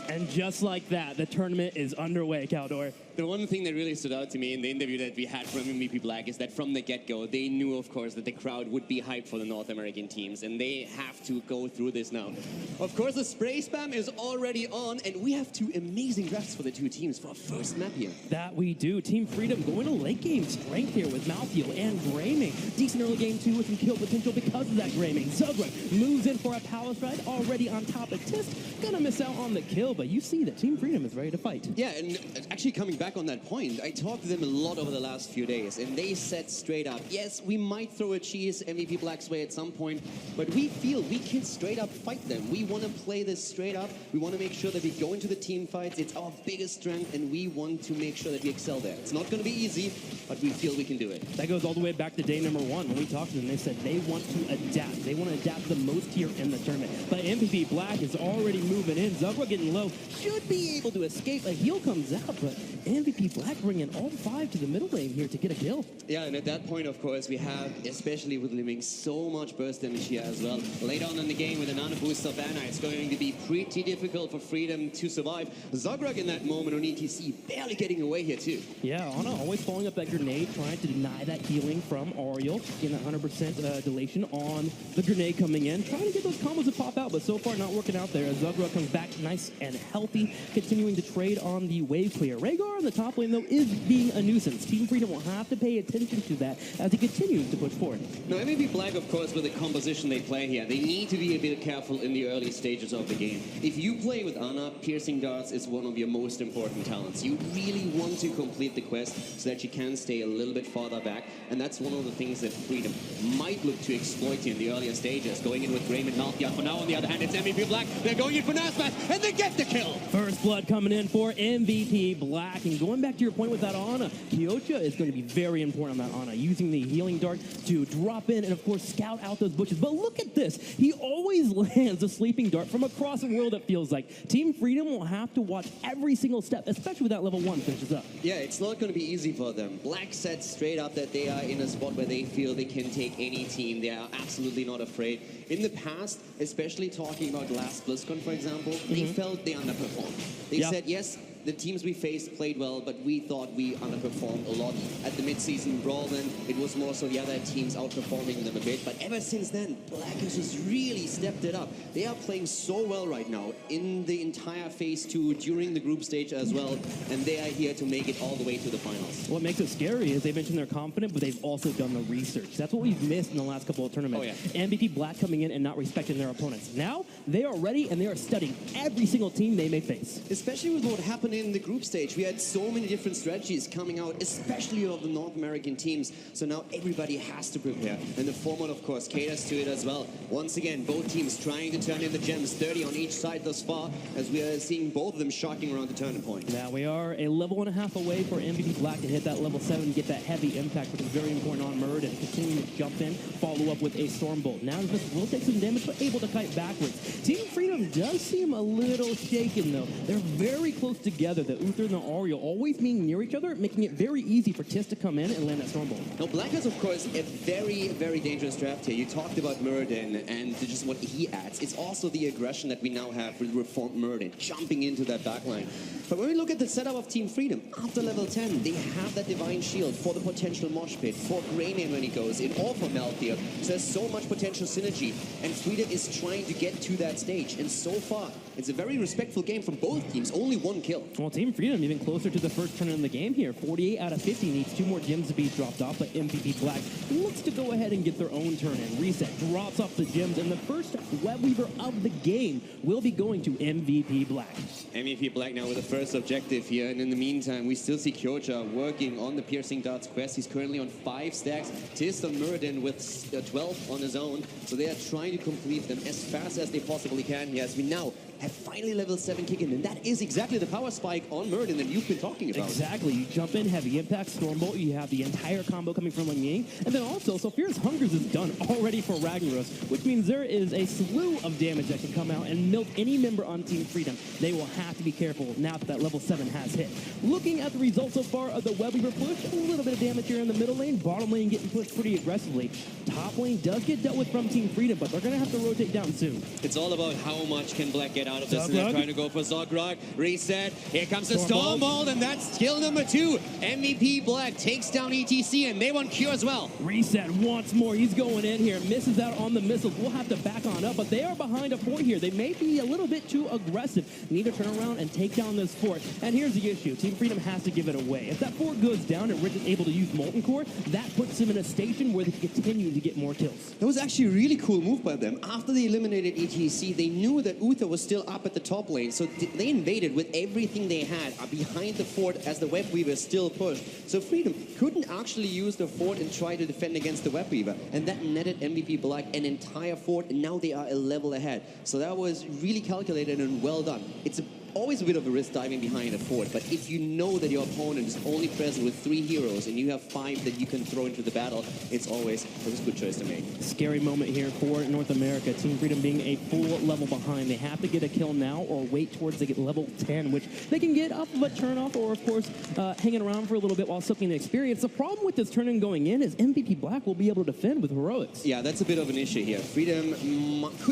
And just like that, the tournament is underway, Caldor. The one thing that really stood out to me in the interview that we had from MVP Black is that from the get-go, they knew, of course, that the crowd would be hyped for the North American teams, and they have to go through this now. Of course, the spray spam is already on, and we have 2 amazing drafts for the 2 teams for our first map here. That we do. Team Freedom going to late game strength here with Maltfield and Greyming. Decent early game 2 with some kill potential because of that Greyming. Zugrug moves in for a palace ride, already on top of Tist. Gonna miss out on the kill, but you see that Team Freedom is ready to fight. Yeah, and actually coming back on that point, I talked to them a lot over the last few days, and they said straight up, yes, we might throw a cheese MVP Black's way at some point, but we feel we can straight up fight them. We want to play this straight up. We want to make sure that we go into the team fights. It's our biggest strength, and we want to make sure that we excel there. It's not going to be easy, but we feel we can do it. That goes all the way back to day number 1 when we talked to them. They said they want to adapt. They want to adapt the most here in the tournament. But MVP Black is already moving in. Zugrug getting low. Should be able to escape. A heal comes out, but MVP Black bringing all 5 to the middle lane here to get a kill. Yeah, and at that point, of course, we have, especially with Liming, so much burst damage here as well. Later on in the game with a nano boost of Anna, it's going to be pretty difficult for Freedom to survive. Zugrug in that moment on ETC, barely getting away here too. Yeah, Ana always following up that grenade, trying to deny that healing from Ariel. Getting that 100% delation on the grenade coming in. Trying to get those combos to pop out, but so far not working out there as Zugrug comes back nice and healthy, continuing to trade on the wave clear. Rhaegar in the top lane, though, is being a nuisance. Team Freedom will have to pay attention to that as he continues to push forward. Now, MVP Black, of course, with the composition they play here, they need to be a bit careful in the early stages of the game. If you play with Ana, piercing darts is one of your most important talents. You really want to complete the quest so that you can stay a little bit farther back, and that's one of the things that Freedom might look to exploit in the earlier stages, going in with Graham and Malthia. For now, on the other hand, it's MVP Black. They're going in for Nasbat, and they get the kill! First blood coming in for MVP Black, and going back to your point with that Ana, Kyoja is going to be very important on that Ana, using the healing dart to drop in and, of course, scout out those bushes. But look at this. He always lands a sleeping dart from across the world, it feels like. Team Freedom will have to watch every single step, especially with that level 1 finishes up. Yeah, it's not going to be easy for them. Black said straight up that they are in a spot where they feel they can take any team. They are absolutely not afraid. In the past, especially talking about last BlizzCon, for example, they felt they underperformed. They said, yes, the teams we faced played well, but we thought we underperformed a lot. At the mid-season brawl then, it was more so the other teams outperforming them a bit. But ever since then, Black has just really stepped it up. They are playing so well right now in the entire Phase 2, during the group stage as well, and they are here to make it all the way to the finals. What makes it scary is they mentioned they're confident, but they've also done the research. That's what we've missed in the last couple of tournaments. Oh, yeah. MVP Black coming in and not respecting their opponents. Now, they are ready and they are studying every single team they may face. Especially with what happened in the group stage. We had so many different strategies coming out, especially of the North American teams. So now everybody has to prepare. And the format, of course, caters to it as well. Once again, both teams trying to turn in the gems, 30 on each side thus far, as we are seeing both of them shocking around the turning point. Now, we are a level and a half away for MVP Black to hit that level 7 and get that heavy impact, which is very important on Murd, and continue to jump in, follow up with a Stormbolt. Now, this will take some damage, but able to kite backwards. Team Freedom does seem a little shaken, though. They're very close together. The Uther and the Auriel always being near each other, making it very easy for Tis to come in and land that Stormbolt. Now, Black has, of course, a very, very dangerous draft here. You talked about Murden and just what he adds. It's also the aggression that we now have with Reformed Murden, jumping into that backline. But when we look at the setup of Team Freedom, after level 10, they have that Divine Shield for the potential Mosh Pit, for Greyman when he goes in, or for Malthier. So there's so much potential synergy, and Freedom is trying to get to that stage. And so far, it's a very respectful game from both teams, only one kill. Well, Team Freedom even closer to the first turn in the game here. 48 out of 50 needs 2 more gems to be dropped off, but MVP Black looks to go ahead and get their own turn in. Reset, drops off the gems, and the first Web Weaver of the game will be going to MVP Black. MVP Black now with the first objective here, and in the meantime, we still see Kyoja working on the Piercing Darts quest. He's currently on 5 stacks. Tis on Muradin with 12 on his own, so they are trying to complete them as fast as they possibly can. Yes, we now have finally level 7 kicking, and that is exactly the power spike on Muradin that you've been talking about. Exactly. You jump in, heavy impact, Stormbolt, you have the entire combo coming from Ling Ying, and then also, Sophira's Hungers is done already for Ragnaros, which means there is a slew of damage that can come out and milk any member on Team Freedom. They will have to be careful now that level 7 has hit. Looking at the results so far of the Web Weaver push, a little bit of damage here in the middle lane, bottom lane getting pushed pretty aggressively. Top lane does get dealt with from Team Freedom, but they're going to have to rotate down soon. It's all about how much can Black get out of this, and they're trying to go for Zogrog. Reset, here comes the Stormbolt, and that's kill number 2. MVP Black takes down ETC, and they want Q as well. Reset once more, he's going in here, misses out on the missiles. We'll have to back on up, but they are behind a fort here. They may be a little bit too aggressive. Need to turn around and take down this fort. And here's the issue, Team Freedom has to give it away. If that fort goes down and Rick is able to use Molten Core, that puts him in a station where they can continue to get more kills. That was actually a really cool move by them. After they eliminated ETC, they knew that Uther was still up at the top lane, so they invaded with everything they had behind the fort as the Web Weaver still pushed. So Freedom couldn't actually use the fort and try to defend against the Web Weaver, and that netted MVP Black an entire fort, and now they are a level ahead. So that was really calculated and well done. It's always a bit of a risk diving behind a fort, but if you know that your opponent is only present with 3 heroes and you have 5 that you can throw into the battle, it's always a good choice to make. Scary moment here for North America. Team Freedom being a full level behind. They have to get a kill now or wait towards they get level 10, which they can get off of a turn off or, of course, hanging around for a little bit while soaking the experience. The problem with this turn-in going in is MVP Black will be able to defend with heroics. Yeah, that's a bit of an issue here. Freedom,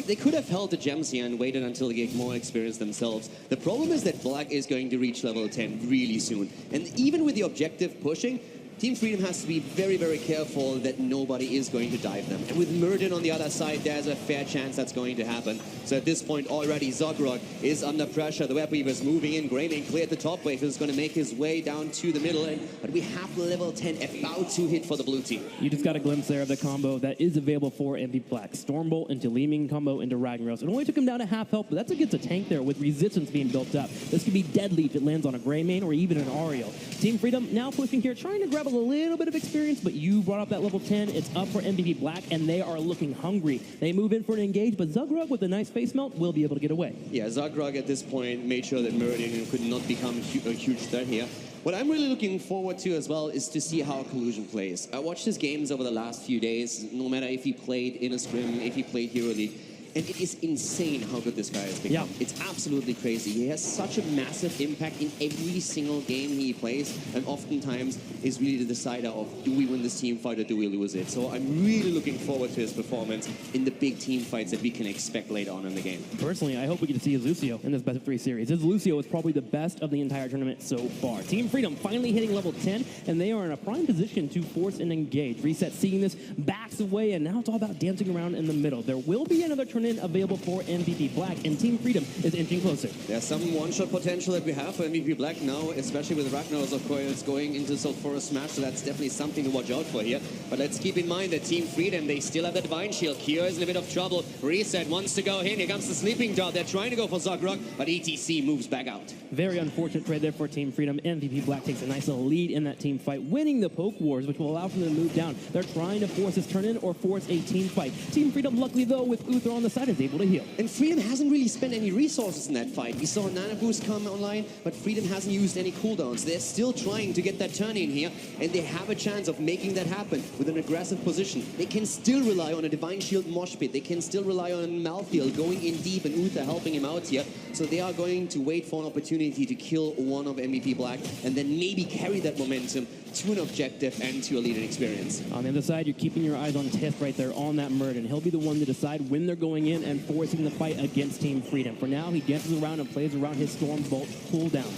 they could have held the gems here and waited until they get more experience themselves. The problem is that Black is going to reach level 10 really soon. And even with the objective pushing, Team Freedom has to be very, very careful that nobody is going to dive them. And with Murden on the other side, there's a fair chance that's going to happen. So at this point already, Zogrog is under pressure. The Web Weaver is moving in. Greymane cleared the top wave. He's going to make his way down to the middle. But we have level 10 about to hit for the blue team. You just got a glimpse there of the combo that is available for MVP Black. Stormbolt into Leeming combo into Ragnaros. It only took him down to half health, but that's against a tank there with resistance being built up. This could be deadly if it lands on a Greymane or even an Auriel. Team Freedom now pushing here, trying to grab a little bit of experience, but you brought up that level 10. It's up for MVP Black, and they are looking hungry. They move in for an engage, but Zogrog with a nice face melt will be able to get away. Yeah, Zogrog at this point made sure that Meridian could not become a huge threat here. What I'm really looking forward to as well is to see how Collusion plays. I watched his games over the last few days, no matter if he played in a scrim, if he played Hero League. And it is insane how good this guy has become. Yeah. It's absolutely crazy. He has such a massive impact in every single game he plays, and oftentimes is really the decider of, do we win this team fight or do we lose it? So I'm really looking forward to his performance in the big team fights that we can expect later on in the game. Personally, I hope we get to see his Lucio in this best of 3 series. His Lucio is probably the best of the entire tournament so far. Team Freedom finally hitting level 10, and they are in a prime position to force and engage. Reset seeing this, backs away, and now it's all about dancing around in the middle. There will be another tournament available for MVP Black, and Team Freedom is inching closer. There's some one-shot potential that we have for MVP Black now, especially with Ragnaros, of course, going into Sulfura Smash, so that's definitely something to watch out for here. But let's keep in mind that Team Freedom, they still have the Divine Shield. Kira is in a bit of trouble. Reset wants to go in. Here comes the Sleeping Dart. They're trying to go for Zogrog, but ETC moves back out. Very unfortunate trade there for Team Freedom. MVP Black takes a nice little lead in that team fight, winning the Poke Wars, which will allow them to move down. They're trying to force this turn-in or force a team fight. Team Freedom, luckily though, with Uther on the side, is able to heal. And Freedom hasn't really spent any resources in that fight. We saw Nana Boost come online, but Freedom hasn't used any cooldowns. They're still trying to get that turn in here, and they have a chance of making that happen with an aggressive position. They can still rely on a Divine Shield mosh pit. They can still rely on Malthael going in deep and Uther helping him out here. So they are going to wait for an opportunity to kill one of MVP Black and then maybe carry that momentum to an objective and to a leading experience. On the other side, you're keeping your eyes on Tiff right there on that Murd, and he'll be the one to decide when they're going in and forcing the fight against Team Freedom. For now, he dances around and plays around his Storm Bolt cooldown.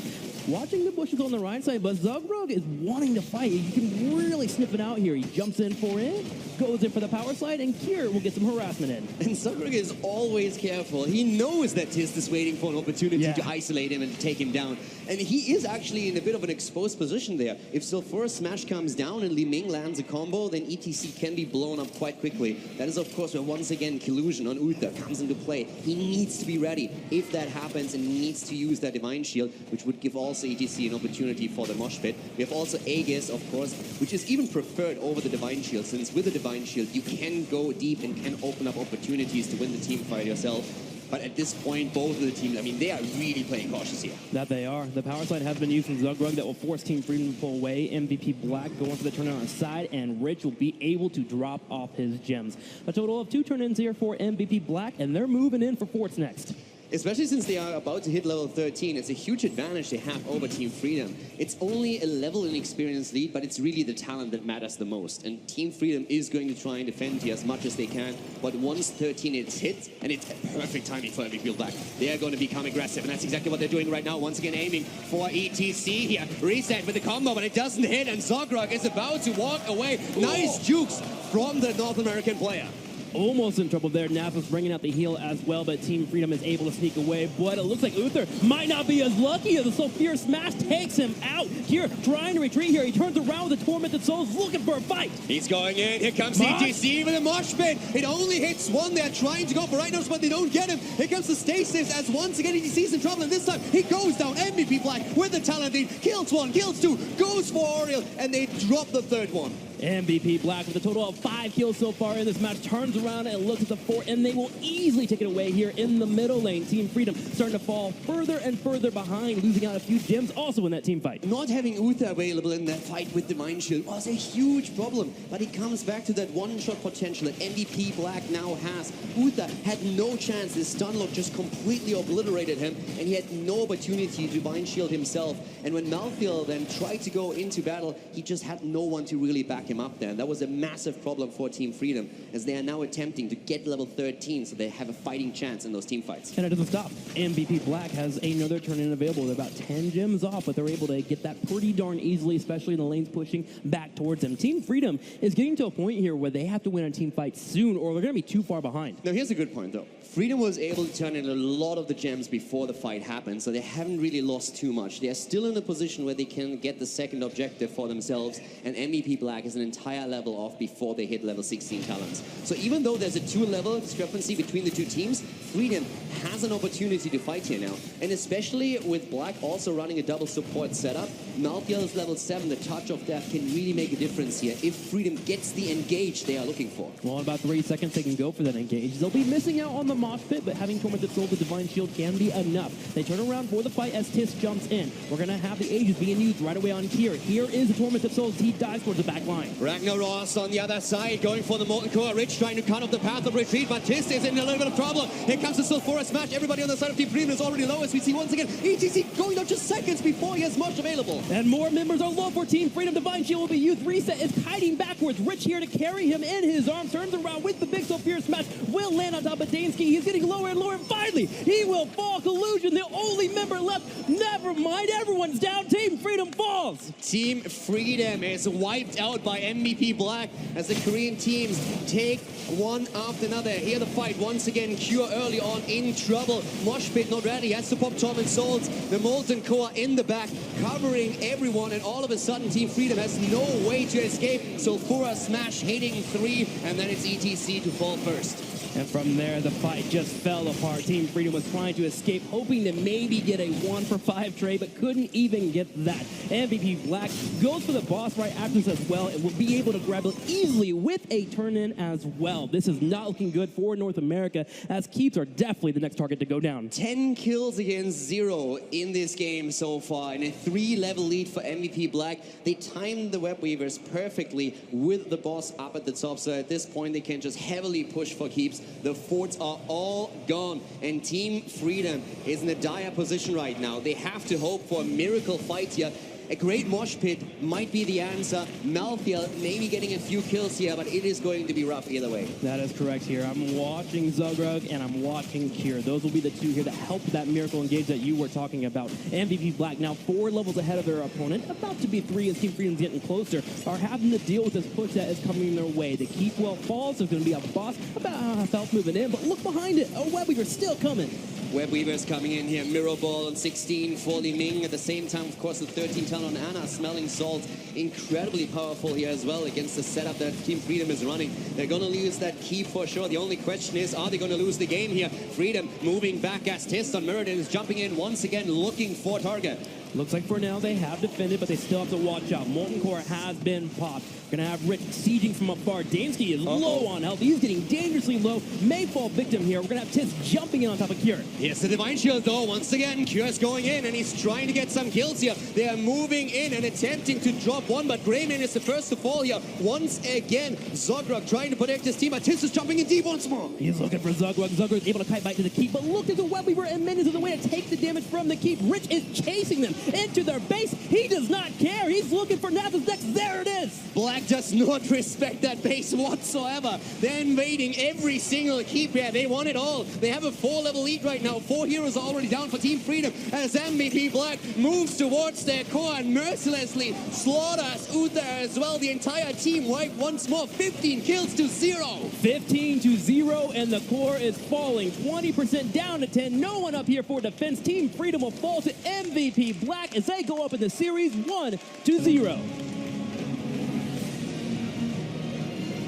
Watching the bushes on the right side, but Zogrog is wanting to fight. You can really sniff it out here. He jumps in for it, goes in for the power slide, and Kier will get some harassment in. And Zogrog is always careful. He knows that Tist is waiting for an opportunity to isolate him and to take him down. And he is actually in a bit of an exposed position there. If Sulfura Smash comes down and Li Ming lands a combo, then ETC can be blown up quite quickly. That is, of course, where once again Collusion on Uther comes into play. He needs to be ready if that happens, and he needs to use that Divine Shield, which would give also ETC an opportunity for the mosh pit. We have also Aegis, of course, which is even preferred over the Divine Shield, since with the Divine Shield you can go deep and can open up opportunities to win the team fight yourself. But at this point, both of the teams, I mean, they are really playing cautious here. That they are. The power slide has been used from Zogrug that will force Team Freedom to pull away. MVP Black going for the turn-in on his side, and Rich will be able to drop off his gems. A total of 2 turn-ins here for MVP Black, and they're moving in for Forts next. Especially since they are about to hit level 13, it's a huge advantage they have over Team Freedom. It's only a level in experience lead, but it's really the talent that matters the most. And Team Freedom is going to try and defend here as much as they can, but once 13 is hit, and it's a perfect timing for MVP Black, they are going to become aggressive, and that's exactly what they're doing right now. Once again aiming for ETC here. Reset with the combo, but it doesn't hit, and Zogrog is about to walk away. Nice jukes from the North American player. Almost in trouble there. Nasus bringing out the heal as well, but Team Freedom is able to sneak away. But it looks like Uther might not be as lucky as the Sulfura Smash takes him out. Here, trying to retreat here. He turns around with the Tormented Souls, looking for a fight. He's going in. Here comes ETC with a mosh pit. It only hits one. They're trying to go for Ragnaros, but they don't get him. Here comes the Stasis as once again ETC's in trouble, and this time he goes down. MVP Black with the talent lead. Kills 1, kills 2, goes for Oriel, and they drop the 3rd one. MVP Black with a total of 5 kills so far in this match turns around and looks at the 4, and they will easily take it away here in the middle lane. Team Freedom starting to fall further and further behind, losing out a few gems also in that team fight. Not having Uther available in that fight with Divine Shield was a huge problem, but it comes back to that one-shot potential that MVP Black now has. Uther had no chance. His stun lock just completely obliterated him, and he had no opportunity to Divine Shield himself. And when Malthael then tried to go into battle, he just had no one to really back him up there. And that was a massive problem for Team Freedom, as they are now attempting to get level 13 so they have a fighting chance in those team fights. And it doesn't stop. MVP Black has another turn-in available. They're about 10 gems off, but they're able to get that pretty darn easily, especially in the lanes pushing back towards them. Team Freedom is getting to a point here where they have to win a team fight soon, or they're going to be too far behind. Now here's a good point though. Freedom was able to turn in a lot of the gems before the fight happened, so they haven't really lost too much. They are still in a position where they can get the second objective for themselves, and MVP Black is an entire level off before they hit level 16 talents. So even though there's a 2-level discrepancy between the two teams, Freedom has an opportunity to fight here now. And especially with Black also running a double support setup, Malthael is level 7, the touch of death can really make a difference here if Freedom gets the engage they are looking for. Well, in about 3 seconds they can go for that engage. They'll be missing out on the mosh pit, but having Tormented Soul with Divine Shield can be enough. They turn around for the fight as Tis jumps in. We're going to have the Aegis being used right away on Kier. Here is the Tormented Soul as he dives towards the back line. Ragnaros on the other side, going for the Molten Core. Rich trying to cut off the path of retreat, but Tis is in a little bit of trouble. Here comes the Sulphurous Smash. Everybody on the side of Team Freedom is already low, as we see once again HGC going down just seconds before he has much available. And more members are low for Team Freedom. Divine Shield will be used. Reset is kiting backwards. Rich here to carry him in his arms. Turns around with the big Sulphurous Smash. Will land on top of Dansky. He's getting lower and lower. And finally, he will fall. Collusion, the only member left. Never mind. Everyone's down. Team Freedom falls. Team Freedom is wiped out by MVP Black as the Korean teams take one after another. Here the fight once again. Cure early on in trouble. Mosh Pit not ready. Has to pop Torment Souls. The Molten Core in the back covering everyone, and all of a sudden Team Freedom has no way to escape. Sulphura Smash hitting 3, and then it's ETC to fall first. And from there, the fight just fell apart. Team Freedom was trying to escape, hoping to maybe get a 1-for-5 trade, but couldn't even get that. MVP Black goes for the boss right after this as well, and will be able to grab it easily with a turn-in as well. This is not looking good for North America, as Keeps are definitely the next target to go down. 10 kills against 0 in this game so far, and a 3-level lead for MVP Black. They timed the Web Weavers perfectly with the boss up at the top, so at this point they can just heavily push for Keeps. The forts are all gone, and Team Freedom is in a dire position right now. They have to hope for a miracle fight here. A great mosh pit might be the answer. Malthael maybe getting a few kills here, but it is going to be rough either way. That is correct here. I'm watching Zugrug and I'm watching Kier. Those will be the two here that help that miracle engage that you were talking about. MVP Black now 4 levels ahead of their opponent, about to be 3 as Team Freedom's getting closer, are having to deal with this push that is coming their way. The Keep well falls, there's going to be a boss about half health moving in, but look behind it. A Web Weaver still coming. Web Weavers coming in here. Mirror Ball on 16 for Li Ming. At the same time, of course, the 13 talent on Anna. Smelling Salt, incredibly powerful here as well against the setup that Team Freedom is running. They're going to lose that Keep for sure. The only question is, are they going to lose the game here? Freedom moving back as Tist on Muradin is jumping in once again, looking for target. Looks like for now they have defended, but they still have to watch out. Molten Core has been popped. We're going to have Rich sieging from afar. Dansky is low on health. He's getting dangerously low. May fall victim here. We're going to have Tis jumping in on top of Kier. Here's the Divine Shield though. Once again, Kier's going in and he's trying to get some kills here. They are moving in and attempting to drop one, but Greyman is the first to fall here. Once again, Zogrug trying to protect his team, but Tis is jumping in deep once more. He's looking for Zugrug. Zugrug is able to kite back to the Keep, but look at the Web Weaver and Minions in the way to take the damage from the Keep. Rich is chasing them into their base. He does not care. He's looking for Naza's next. There it is. Black does not respect that base whatsoever. They're invading every single Keep here. They want it all. They have a 4-level lead right now. 4 heroes are already down for Team Freedom as MVP Black moves towards their core and mercilessly slaughters Uther as well. The entire team wiped once more. 15 kills to 0. 15 to 0, and the core is falling. 20% down to 10. No one up here for defense. Team Freedom will fall to MVP Black as they go up in the series 1-0.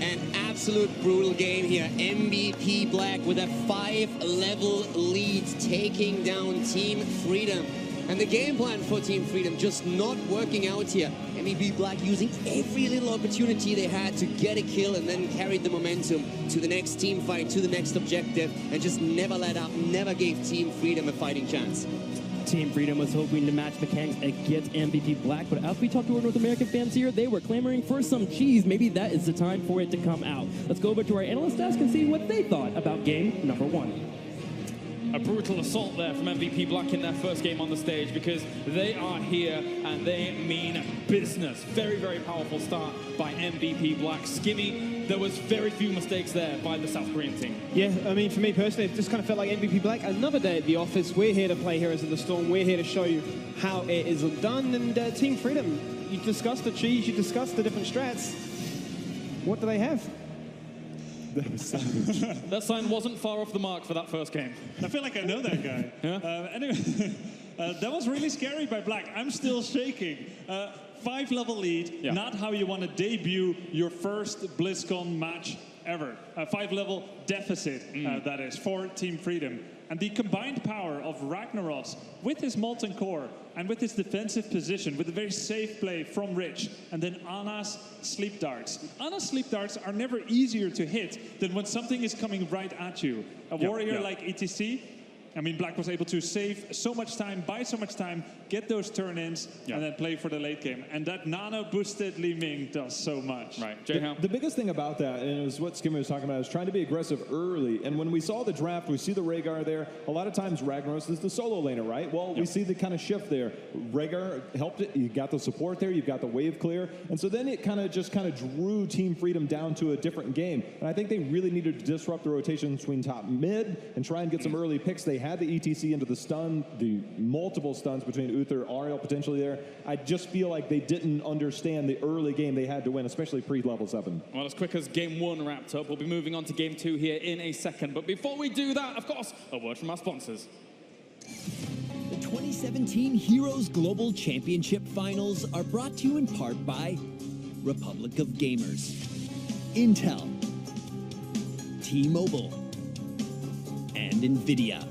An absolute brutal game here. MVP Black with a 5-level lead, taking down Team Freedom. And the game plan for Team Freedom just not working out here. MVP Black using every little opportunity they had to get a kill and then carried the momentum to the next team fight, to the next objective, and just never let up, never gave Team Freedom a fighting chance. Team Freedom was hoping to match mechanics against MVP Black, but as we talked to our North American fans here, they were clamoring for some cheese. Maybe that is the time for it to come out. Let's go over to our analyst desk and see what they thought about game number 1. A brutal assault there from MVP Black in their first game on the stage, because they are here and they mean business. Very, very powerful start by MVP Black. Skimmy, there was very few mistakes there by the South Korean team. Yeah, I mean, for me personally, it just kind of felt like MVP Black. Another day at the office. We're here to play Heroes of the Storm. We're here to show you how it is done. And Team Freedom, you discussed the cheese, you discussed the different strats. What do they have? That sign wasn't far off the mark for that first game. I feel like I know that guy. Yeah? Anyway, that was really scary by Black. I'm still shaking. 5-level lead, not how you want to debut your first Blizzcon match ever. A 5-level deficit, that is, for Team Freedom. And the combined power of Ragnaros with his Molten Core and with his defensive position, with a very safe play from Rich, and then Ana's Sleep Darts. Ana's Sleep Darts are never easier to hit than when something is coming right at you. A warrior like ETC, I mean, Black was able to save so much time, buy so much time, get those turn-ins, and then play for the late game. And that nano-boosted Li Ming does so much. Right. The biggest thing about that, and it was what Skimmer was talking about, is trying to be aggressive early. And when we saw the draft, we see the Rhaegar there. A lot of times, Ragnaros is the solo laner, right? Well, we see the kind of shift there. Rhaegar helped it. You got the support there. You've got the wave clear. And so then it kind of drew Team Freedom down to a different game. And I think they really needed to disrupt the rotation between top mid and try and get some early picks. They had the ETC into the stun, the multiple stuns between Uther, Ariel potentially there. I just feel like they didn't understand the early game they had to win, especially pre-level 7. Well, as quick as game 1 wrapped up, we'll be moving on to game 2 here in a second. But before we do that, of course, a word from our sponsors. The 2017 Heroes Global Championship Finals are brought to you in part by Republic of Gamers, Intel, T-Mobile, and NVIDIA.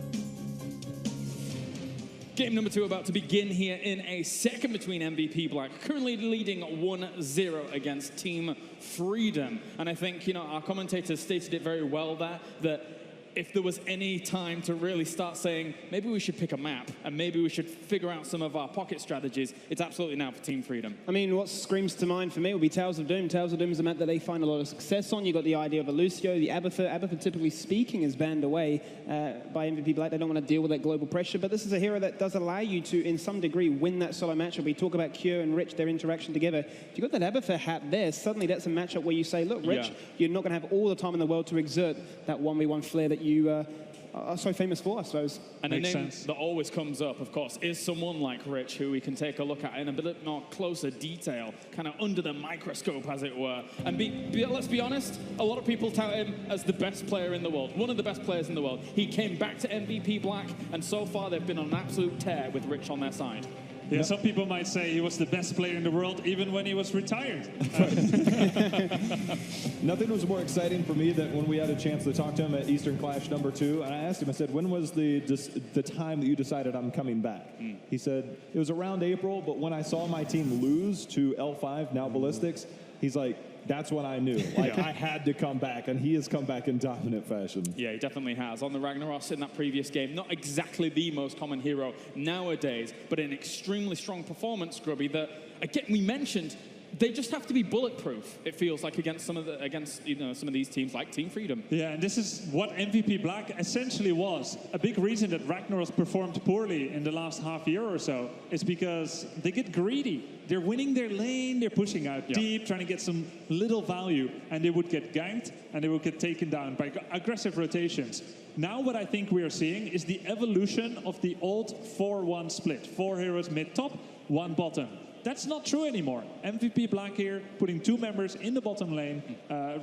Game number 2 about to begin here in a second between MVP Black, currently leading 1-0 against Team Freedom. And I think, our commentators stated it very well there, that if there was any time to really start saying, maybe we should pick a map and maybe we should figure out some of our pocket strategies, it's absolutely now for Team Freedom. I mean, what screams to mind for me would be Tales of Doom. Tales of Doom is a map that they find a lot of success on. You've got the idea of a Lucio, the Abathur. Abathur, typically speaking, is banned away by MVP Black. They don't want to deal with that global pressure, but this is a hero that does allow you to, in some degree, win that solo matchup. We talk about Cure and Rich, their interaction together. If you've got that Abathur hat there, suddenly that's a matchup where you say, look, Rich, you're not going to have all the time in the world to exert that 1v1 flair that you are so famous for, I suppose. And a name that always comes up, of course, is someone like Rich, who we can take a look at in a bit more closer detail, kind of under the microscope, as it were. And let's be honest, a lot of people tout him as the best player in the world, one of the best players in the world. He came back to MVP Black, and so far they've been on an absolute tear with Rich on their side. Yeah, some people might say he was the best player in the world even when he was retired. Nothing was more exciting for me than when we had a chance to talk to him at Eastern Clash number 2. And I asked him, I said, when was the time that you decided I'm coming back? He said, it was around April, but when I saw my team lose to L5, now Ballistics, he's like, that's when I knew. Like, I had to come back, and he has come back in dominant fashion. Yeah, he definitely has. On the Ragnaros in that previous game, not exactly the most common hero nowadays, but an extremely strong performance, Grubby, that, again, we mentioned, they just have to be bulletproof, it feels like, against some of these teams like Team Freedom. Yeah, and this is what MVP Black essentially was. A big reason that Ragnaros performed poorly in the last half year or so is because they get greedy. They're winning their lane, they're pushing out deep, trying to get some little value, and they would get ganked, and they would get taken down by aggressive rotations. Now what I think we are seeing is the evolution of the old 4-1 split. 4 heroes mid-top, 1 bottom. That's not true anymore. MVP Black here, putting 2 members in the bottom lane,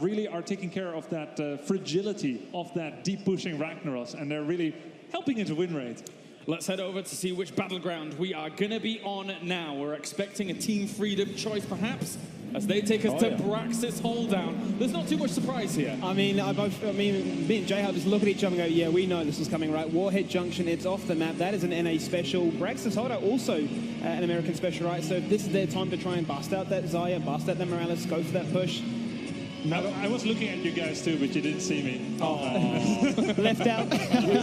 really are taking care of that fragility of that deep pushing Ragnaros, and they're really helping into win rate. Let's head over to see which battleground we are going to be on now. We're expecting a Team Freedom choice, perhaps, as they take us to Braxis Holedown. There's not too much surprise here. I mean, me and J-Hub just look at each other and go, yeah, we know this is coming, right? Warhead Junction, it's off the map. That is an NA special. Braxis Holedown also an American special, right? So this is their time to try and bust out that Xayah, bust out the Morales, go for that push. I was looking at you guys too, but you didn't see me. Left out.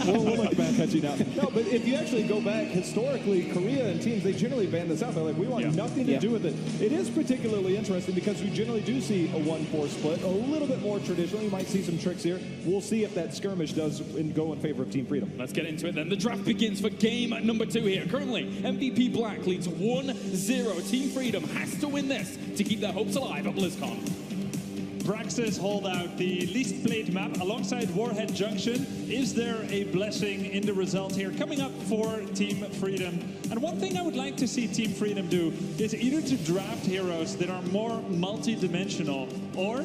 we'll look back at you now. No, but if you actually go back, historically, Korea and teams, they generally ban this out. They're like, we want nothing to do with it. It is particularly interesting because you generally do see a 1-4 split, a little bit more traditional. You might see some tricks here. We'll see if that skirmish does go in favor of Team Freedom. Let's get into it then. The draft begins for game number 2 here. Currently, MVP Black leads 1-0. Team Freedom has to win this to keep their hopes alive at Blizzcon. Braxis Holdout, the least played map alongside Warhead Junction. Is there a blessing in the result here coming up for Team Freedom? And one thing I would like to see Team Freedom do is either to draft heroes that are more multi-dimensional or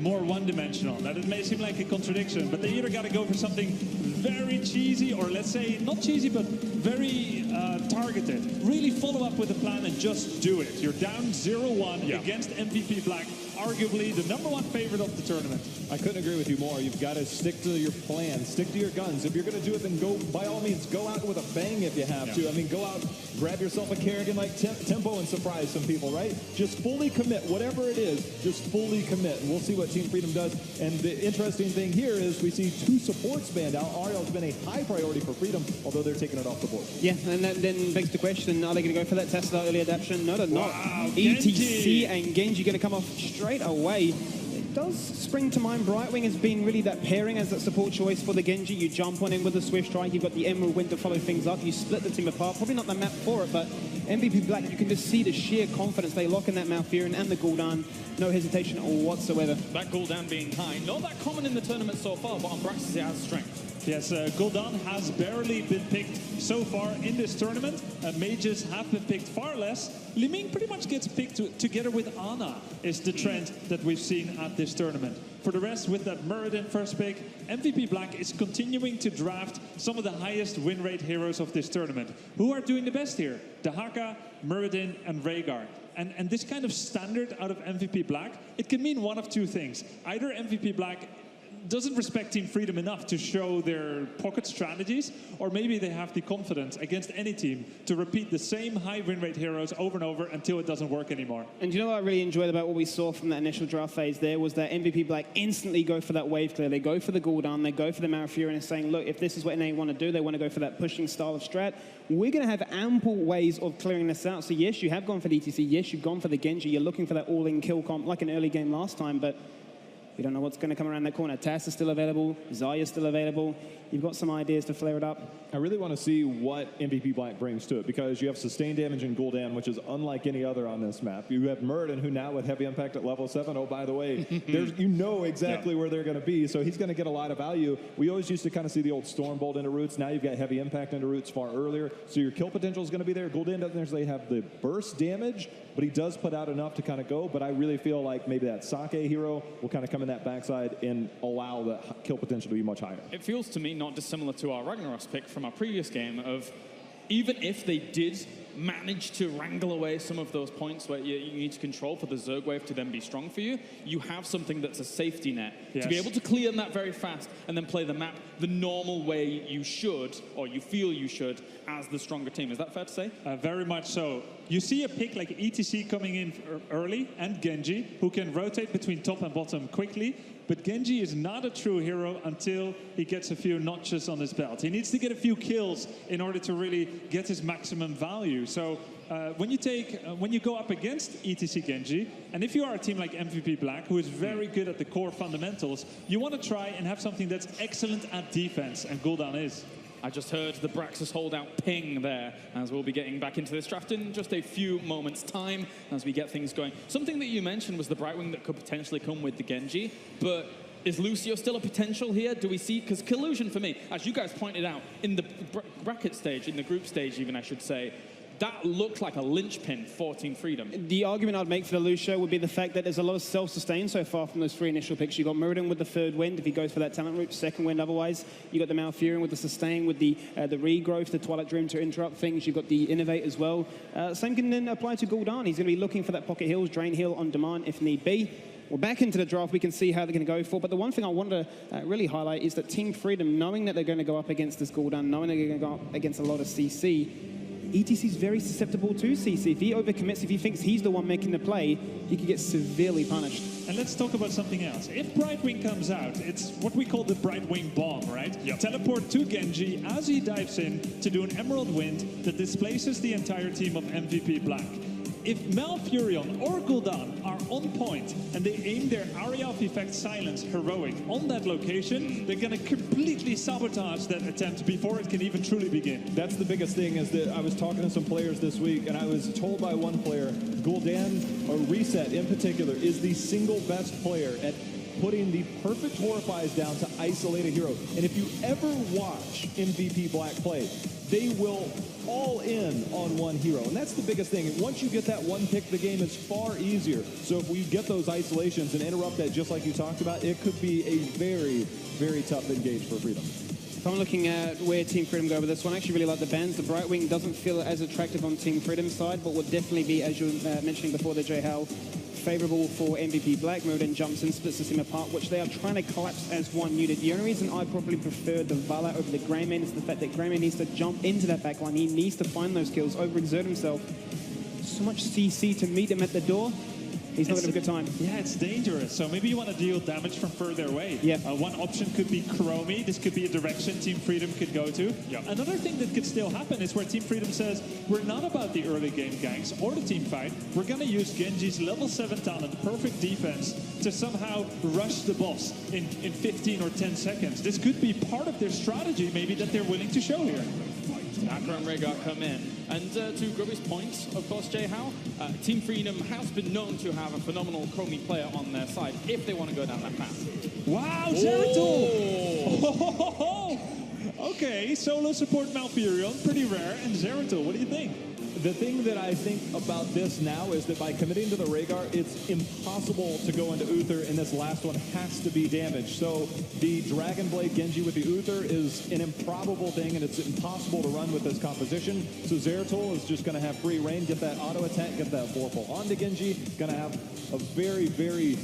more one-dimensional. Now, it may seem like a contradiction, but they either got to go for something very cheesy, or let's say not cheesy, but very targeted. Really follow up with a plan and just do it. You're down 0-1 against MVP Black arguably the #1 favorite of the tournament. I couldn't agree with you more. You've got to stick to your plan, stick to your guns. If you're going to do it, then go, by all means, go out with a bang if you have to. I mean, go out, grab yourself a Kerrigan-like tempo and surprise some people, right? Just fully commit. Whatever it is, just fully commit. And we'll see what Team Freedom does. And the interesting thing here is we see 2 supports banned out. Ariel's been a high priority for Freedom, although they're taking it off the board. Yeah, and that then begs the question, are they going to go for that Tesla early adaptation? No, they're not. Wow, ETC and Genji going to come off straight away. It does spring to mind. Brightwing has been really that pairing as that support choice for the Genji. You jump on in with the Swift Strike. You've got the Emerald Wind to follow things up. You split the team apart. Probably not the map for it, but MVP Black, you can just see the sheer confidence. They lock in that Malfurion and the Gul'dan. No hesitation whatsoever. That Gul'dan being high. Not that common in the tournament so far, but on Braxis it has strength. Yes, Gul'dan has barely been picked so far in this tournament. Mages have been picked far less. Li Ming pretty much gets picked together with Ana, is the trend that we've seen at this tournament. For the rest, with that Muradin first pick, MVP Black is continuing to draft some of the highest win rate heroes of this tournament. Who are doing the best here? Dahaka, Muradin, and Rhaegar. And this kind of standard out of MVP Black, it can mean one of 2 things. Either MVP Black doesn't respect Team Freedom enough to show their pocket strategies, or maybe they have the confidence against any team to repeat the same high win rate heroes over and over until it doesn't work anymore. And you know what I really enjoyed about what we saw from that initial draft phase there was that MVP Black instantly go for that wave clear. They go for the Gul'dan, they go for the Malfurion and saying, look, if this is what NA want to do, they want to go for that pushing style of strat. We're going to have ample ways of clearing this out. So yes, you have gone for the ETC. Yes, you've gone for the Genji. You're looking for that all-in kill comp like an early game last time, but we don't know what's going to come around that corner. Tass is still available. Zarya's still available. You've got some ideas to flare it up. I really want to see what MVP Black brings to it, because you have sustained damage in Gul'dan, which is unlike any other on this map. You have Muradin, who now with heavy impact at level 7, oh, by the way, you know exactly where they're going to be, so he's going to get a lot of value. We always used to kind of see the old Stormbolt into roots. Now you've got heavy impact into roots far earlier, so your kill potential is going to be there. Gul'dan doesn't necessarily have the burst damage, but he does put out enough to kind of go, but I really feel like maybe that Sake hero will kind of come in that backside and allow the kill potential to be much higher. It feels to me not dissimilar to our Ragnaros pick from our previous game of, even if they did manage to wrangle away some of those points where you need to control for the Zerg wave to then be strong for you, you have something that's a safety net to be able to clear that very fast and then play the map the normal way you should, or you feel you should, as the stronger team. Is that fair to say? Very much so. You see a pick like ETC coming in early, and Genji, who can rotate between top and bottom quickly, but Genji is not a true hero until he gets a few notches on his belt. He needs to get a few kills in order to really get his maximum value. So when you go up against ETC Genji, and if you are a team like MVP Black, who is very good at the core fundamentals, you want to try and have something that's excellent at defense, and Gul'dan is. I just heard the Braxis holdout ping there, as we'll be getting back into this draft in just a few moments' time as we get things going. Something that you mentioned was the Brightwing that could potentially come with the Genji, but is Lucio still a potential here? Do we see, because collusion for me, as you guys pointed out, in the bracket stage, in the group stage even I should say, that looked like a linchpin for Team Freedom. The argument I'd make for the Lucio would be the fact that there's a lot of self-sustain so far from those 3 initial picks. You've got Muradin with the 3rd wind, if he goes for that talent route, 2nd wind otherwise. You've got the Malfurion with the sustain, with the regrowth, the Twilight Dream to interrupt things. You've got the Innovate as well. Same can then apply to Gul'dan. He's going to be looking for that pocket heals, drain heal on demand if need be. Well, back into the draft, we can see how they're going to go for. But the one thing I want to really highlight is that Team Freedom, knowing that they're going to go up against this Gul'dan, knowing they're going to go up against a lot of CC, ETC's very susceptible to CC. If he overcommits, if he thinks he's the one making the play, he could get severely punished. And let's talk about something else. If Brightwing comes out, it's what we call the Brightwing bomb, right? Yep. Teleport to Genji as he dives in to do an Emerald Wind that displaces the entire team of MVP Black. If Malfurion or Gul'dan are on point and they aim their Area of Effect Silence Heroic on that location, they're going to completely sabotage that attempt before it can even truly begin. That's the biggest thing, is that I was talking to some players this week, and I was told by one player, Gul'dan, or Reset in particular, is the single best player at putting the perfect Horrifies down to isolate a hero. And if you ever watch MVP Black play, they will all in on one hero. And that's the biggest thing. Once you get that one pick, the game is far easier. So if we get those isolations and interrupt that just like you talked about, it could be a very, very tough engage for Freedom. If I'm looking at where Team Freedom go with this one, I actually really like the bans. The Brightwing doesn't feel as attractive on Team Freedom's side, but would definitely be, as you were mentioning before, the J-Hal, favorable for MVP Black. Muradin jumps in, splits the team apart, which they are trying to collapse as one unit. The only reason I probably prefer the Vala over the Greymane is the fact that Greymane needs to jump into that backline. He needs to find those kills, overexert himself. So much CC to meet him at the door. He's not going to have a good time. Yeah, it's dangerous. So maybe you want to deal damage from further away. Yeah. One option could be Chromie. This could be a direction Team Freedom could go to. Yeah. Another thing that could still happen is where Team Freedom says, we're not about the early game ganks or the team fight. We're going to use Genji's level 7 talent, perfect defense, to somehow rush the boss in 15 or 10 seconds. This could be part of their strategy maybe that they're willing to show here. Akra and Rhaegar come in. And to Grubby's point, of course, Jay Howe, Team Freedom has been known to have a phenomenal Chromie player on their side if they want to go down that path. Wow, Zeratul! Oh. Okay, solo support Malfurion, pretty rare. And Zeratul, what do you think? The thing that I think about this now is that by committing to the Rhaegar, it's impossible to go into Uther, and this last one has to be damaged. So the Dragon Blade Genji with the Uther is an improbable thing, and it's impossible to run with this composition. So Zeratul is just going to have free reign, get that auto attack, get that Vorpal onto Genji. Going to have a very, very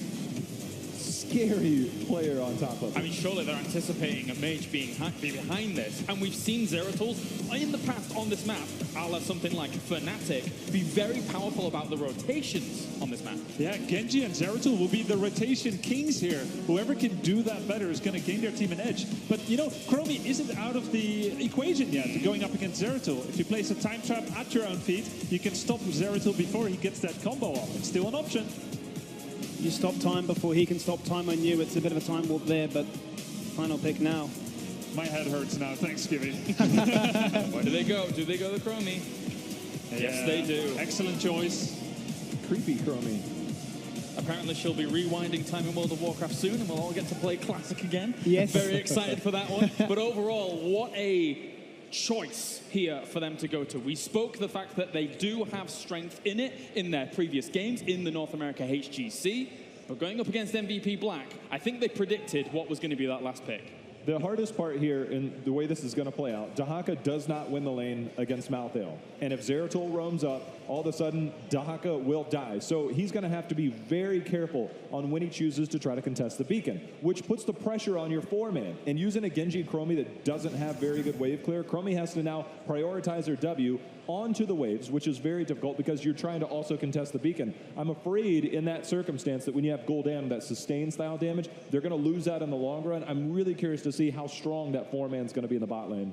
scary player on top of it. I mean, surely they're anticipating a mage being behind this. And we've seen Zeratul in the past on this map, a la something like Fnatic, be very powerful about the rotations on this map. Yeah, Genji and Zeratul will be the rotation kings here. Whoever can do that better is going to gain their team an edge. But, you know, Chromie isn't out of the equation yet going up against Zeratul. If you place a time trap at your own feet, you can stop Zeratul before he gets that combo off. It's still an option. You stop time before he can stop time on you. It's a bit of a time warp there, but final pick now. My head hurts now. Thanks, Skibby. Where do they go? Do they go the Chromie? Yeah. Yes, they do. Excellent choice. Creepy Chromie. Apparently she'll be rewinding time in World of Warcraft soon, and we'll all get to play Classic again. Yes. Very excited for that one. But overall, what a choice here for them to go to. We spoke the fact that they do have strength in it in their previous games in the North America HGC, but going up against MVP Black, I think they predicted what was going to be that last pick. The hardest part here, in the way this is going to play out, Dahaka does not win the lane against Malthael. And if Zeratul roams up, all of a sudden, Dahaka will die. So he's going to have to be very careful on when he chooses to try to contest the beacon, which puts the pressure on your 4-man. And using a Genji Chromie that doesn't have very good wave clear, Chromie has to now prioritize her W onto the waves, which is very difficult because you're trying to also contest the beacon. I'm afraid in that circumstance that when you have Gul'dan, that sustained style damage, they're going to lose that in the long run. I'm really curious to see how strong that 4-man's going to be in the bot lane.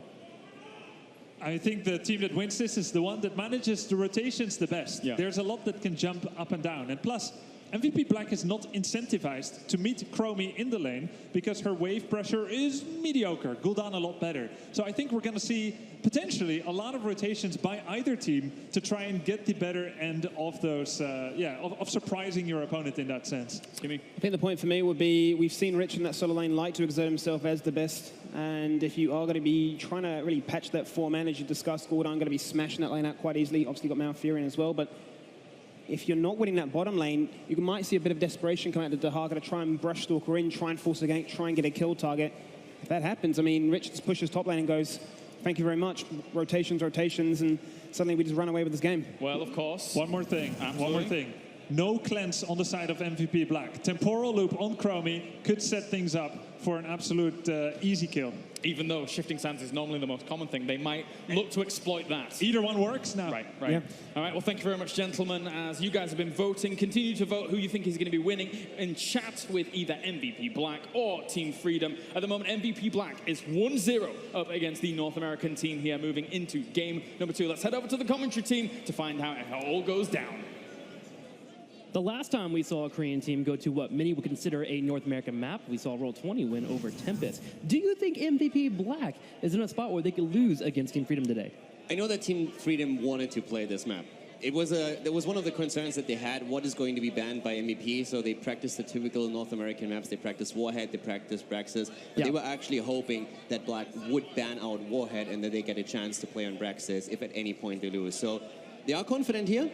I think the team that wins this is the one that manages the rotations the best. Yeah. There's a lot that can jump up and down. And plus, MVP Black is not incentivized to meet Chromie in the lane because her wave pressure is mediocre. Gul'dan a lot better. So I think we're going to see potentially a lot of rotations by either team to try and get the better end of those, of surprising your opponent in that sense. I think the point for me would be we've seen Rich in that solo lane like to exert himself as the best. And if you are going to be trying to really patch that 4-man, as you discussed, Gul'dan going to be smashing that lane out quite easily. Obviously got Malfurion as well, but if you're not winning that bottom lane, you might see a bit of desperation come out of Dahaka to try and brush Stalker in, try and force a gank, try and get a kill target. If that happens, I mean, Rich just pushes top lane and goes, thank you very much, rotations, and suddenly we just run away with this game. Well, of course. One more thing. Absolutely. One more thing. No cleanse on the side of MVP Black. Temporal loop on Chromie could set things up for an absolute easy kill. Even though shifting sands is normally the most common thing, they might look to exploit that. Either one works now. Right. Yeah. All right, well, thank you very much, gentlemen. As you guys have been voting, continue to vote who you think is going to be winning in chat with either MVP Black or Team Freedom. At the moment, MVP Black is 1-0 up against the North American team here, moving into game number 2. Let's head over to the commentary team to find out how it all goes down. The last time we saw a Korean team go to what many would consider a North American map, we saw Roll20 win over Tempest. Do you think MVP Black is in a spot where they could lose against Team Freedom today? I know that Team Freedom wanted to play this map. That was one of the concerns that they had. What is going to be banned by MVP? So they practiced the typical North American maps. They practiced Warhead, they practiced Braxis. But they were actually hoping that Black would ban out Warhead and that they get a chance to play on Braxis if at any point they lose. So they are confident here.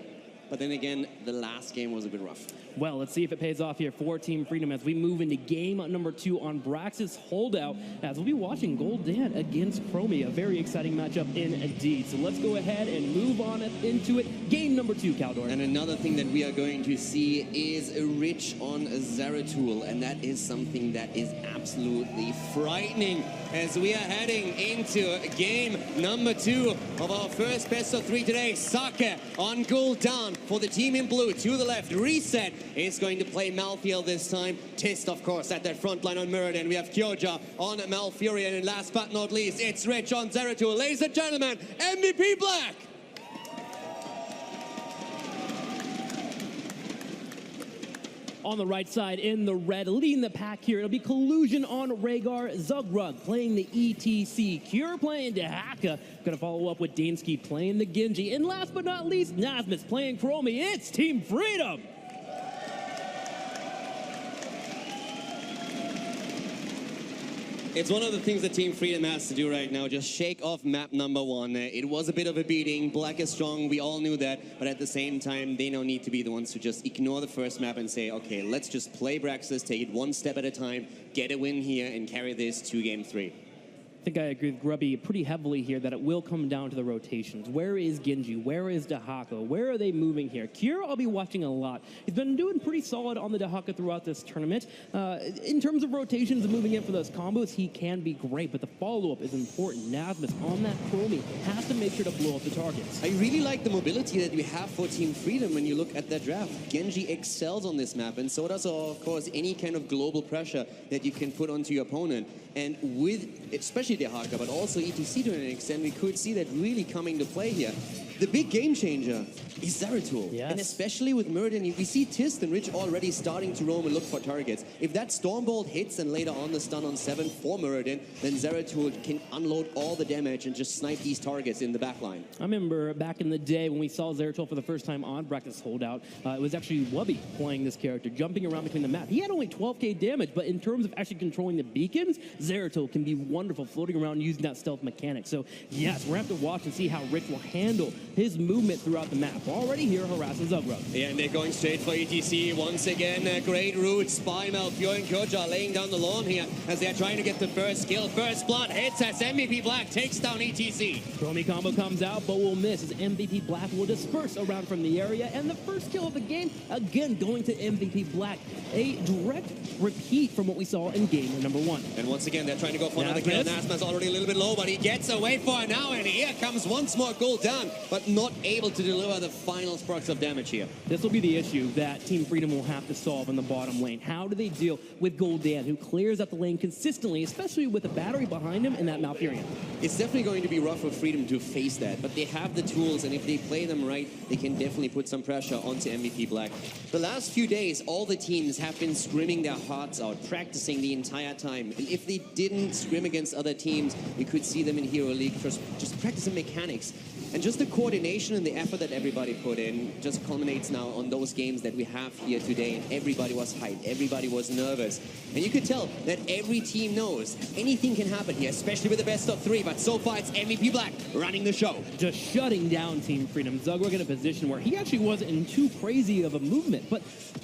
But then again, the last game was a bit rough. Well, let's see if it pays off here for Team Freedom as we move into game number 2 on Brax's holdout, as we'll be watching Goldan against Chromie. A very exciting matchup indeed. So let's go ahead and move on into it. Game number 2, Caldor. And another thing that we are going to see is Rich on Zeratul, and that is something that is absolutely frightening as we are heading into game number 2 of our first best of 3 today. Sake on Goldan for the team in blue. To the left, Reset is going to play Malthael this time. Tist, of course, at that front line on Muradin. We have Kyoja on Malfurion, and last but not least, it's Rich on Zeratul. Ladies and gentlemen, MVP Black! On the right side in the red, leading the pack here, it'll be Collusion on Rhaegar. Zugrug playing the ETC. Cure playing Dehaka. Gonna follow up with Dansky playing the Genji. And last but not least, Nasmus playing Chromie. It's Team Freedom! It's one of the things that Team Freedom has to do right now, just shake off map number 1. It was a bit of a beating. Black is strong, we all knew that, but at the same time, they don't need to be the ones to just ignore the first map and say, okay, let's just play Braxis, take it one step at a time, get a win here, and carry this to game 3. I think I agree with Grubby pretty heavily here that it will come down to the rotations. Where is Genji? Where is Dehaka? Where are they moving here? Cure, I'll be watching a lot. He's been doing pretty solid on the Dehaka throughout this tournament. In terms of rotations and moving in for those combos, he can be great, but the follow-up is important. Nasmus on that Chromie has to make sure to blow up the targets. I really like the mobility that we have for Team Freedom when you look at that draft. Genji excels on this map, and so does, of course, any kind of global pressure that you can put onto your opponent. And with, especially Dehaka, but also ETC to an extent, we could see that really coming to play here. The big game changer is Zeratul. Yes. And especially with Muradin, we see Tist and Rich already starting to roam and look for targets. If that Stormbolt hits and later on the stun on 7 for Muradin, then Zeratul can unload all the damage and just snipe these targets in the backline. I remember back in the day when we saw Zeratul for the first time on Braxis Holdout, it was actually Wubby playing this character, jumping around between the map. He had only 12k damage, but in terms of actually controlling the beacons, Zeratul can be wonderful floating around using that stealth mechanic. So yes, we're going to have to watch and see how Rich will handle his movement throughout the map. Already here harassing Zugrug. Yeah, and they're going straight for ETC once again. A great route. Spy, Malfurion, and Kyoja laying down the lawn here as they're trying to get the first kill. First blood hits as MVP Black takes down ETC. Chromie combo comes out, but will miss as MVP Black will disperse around from the area. And the first kill of the game, again, going to MVP Black. A direct repeat from what we saw in game number 1. And once again, they're trying to go for another kill. Nasma's already a little bit low, but he gets away for it now. And here comes once more Goldan, but not able to deliver the final sparks of damage here. This will be the issue that Team Freedom will have to solve in the bottom lane. How do they deal with Goldan, who clears up the lane consistently, especially with a battery behind him and that Malfurion? It's definitely going to be rough for Freedom to face that, but they have the tools, and if they play them right, they can definitely put some pressure onto MVP Black. The last few days, all the teams have been scrimming their hearts out, practicing the entire time. And if they didn't scrim against other teams, we could see them in Hero League just practicing mechanics. And just the coordination and the effort that everybody put in just culminates now on those games that we have here today. And everybody was hyped. Everybody was nervous. And you could tell that every team knows anything can happen here, especially with the best of 3. But so far, it's MVP Black running the show. Just shutting down Team Freedom. Zugrug in a position where he actually wasn't in too crazy of a movement. But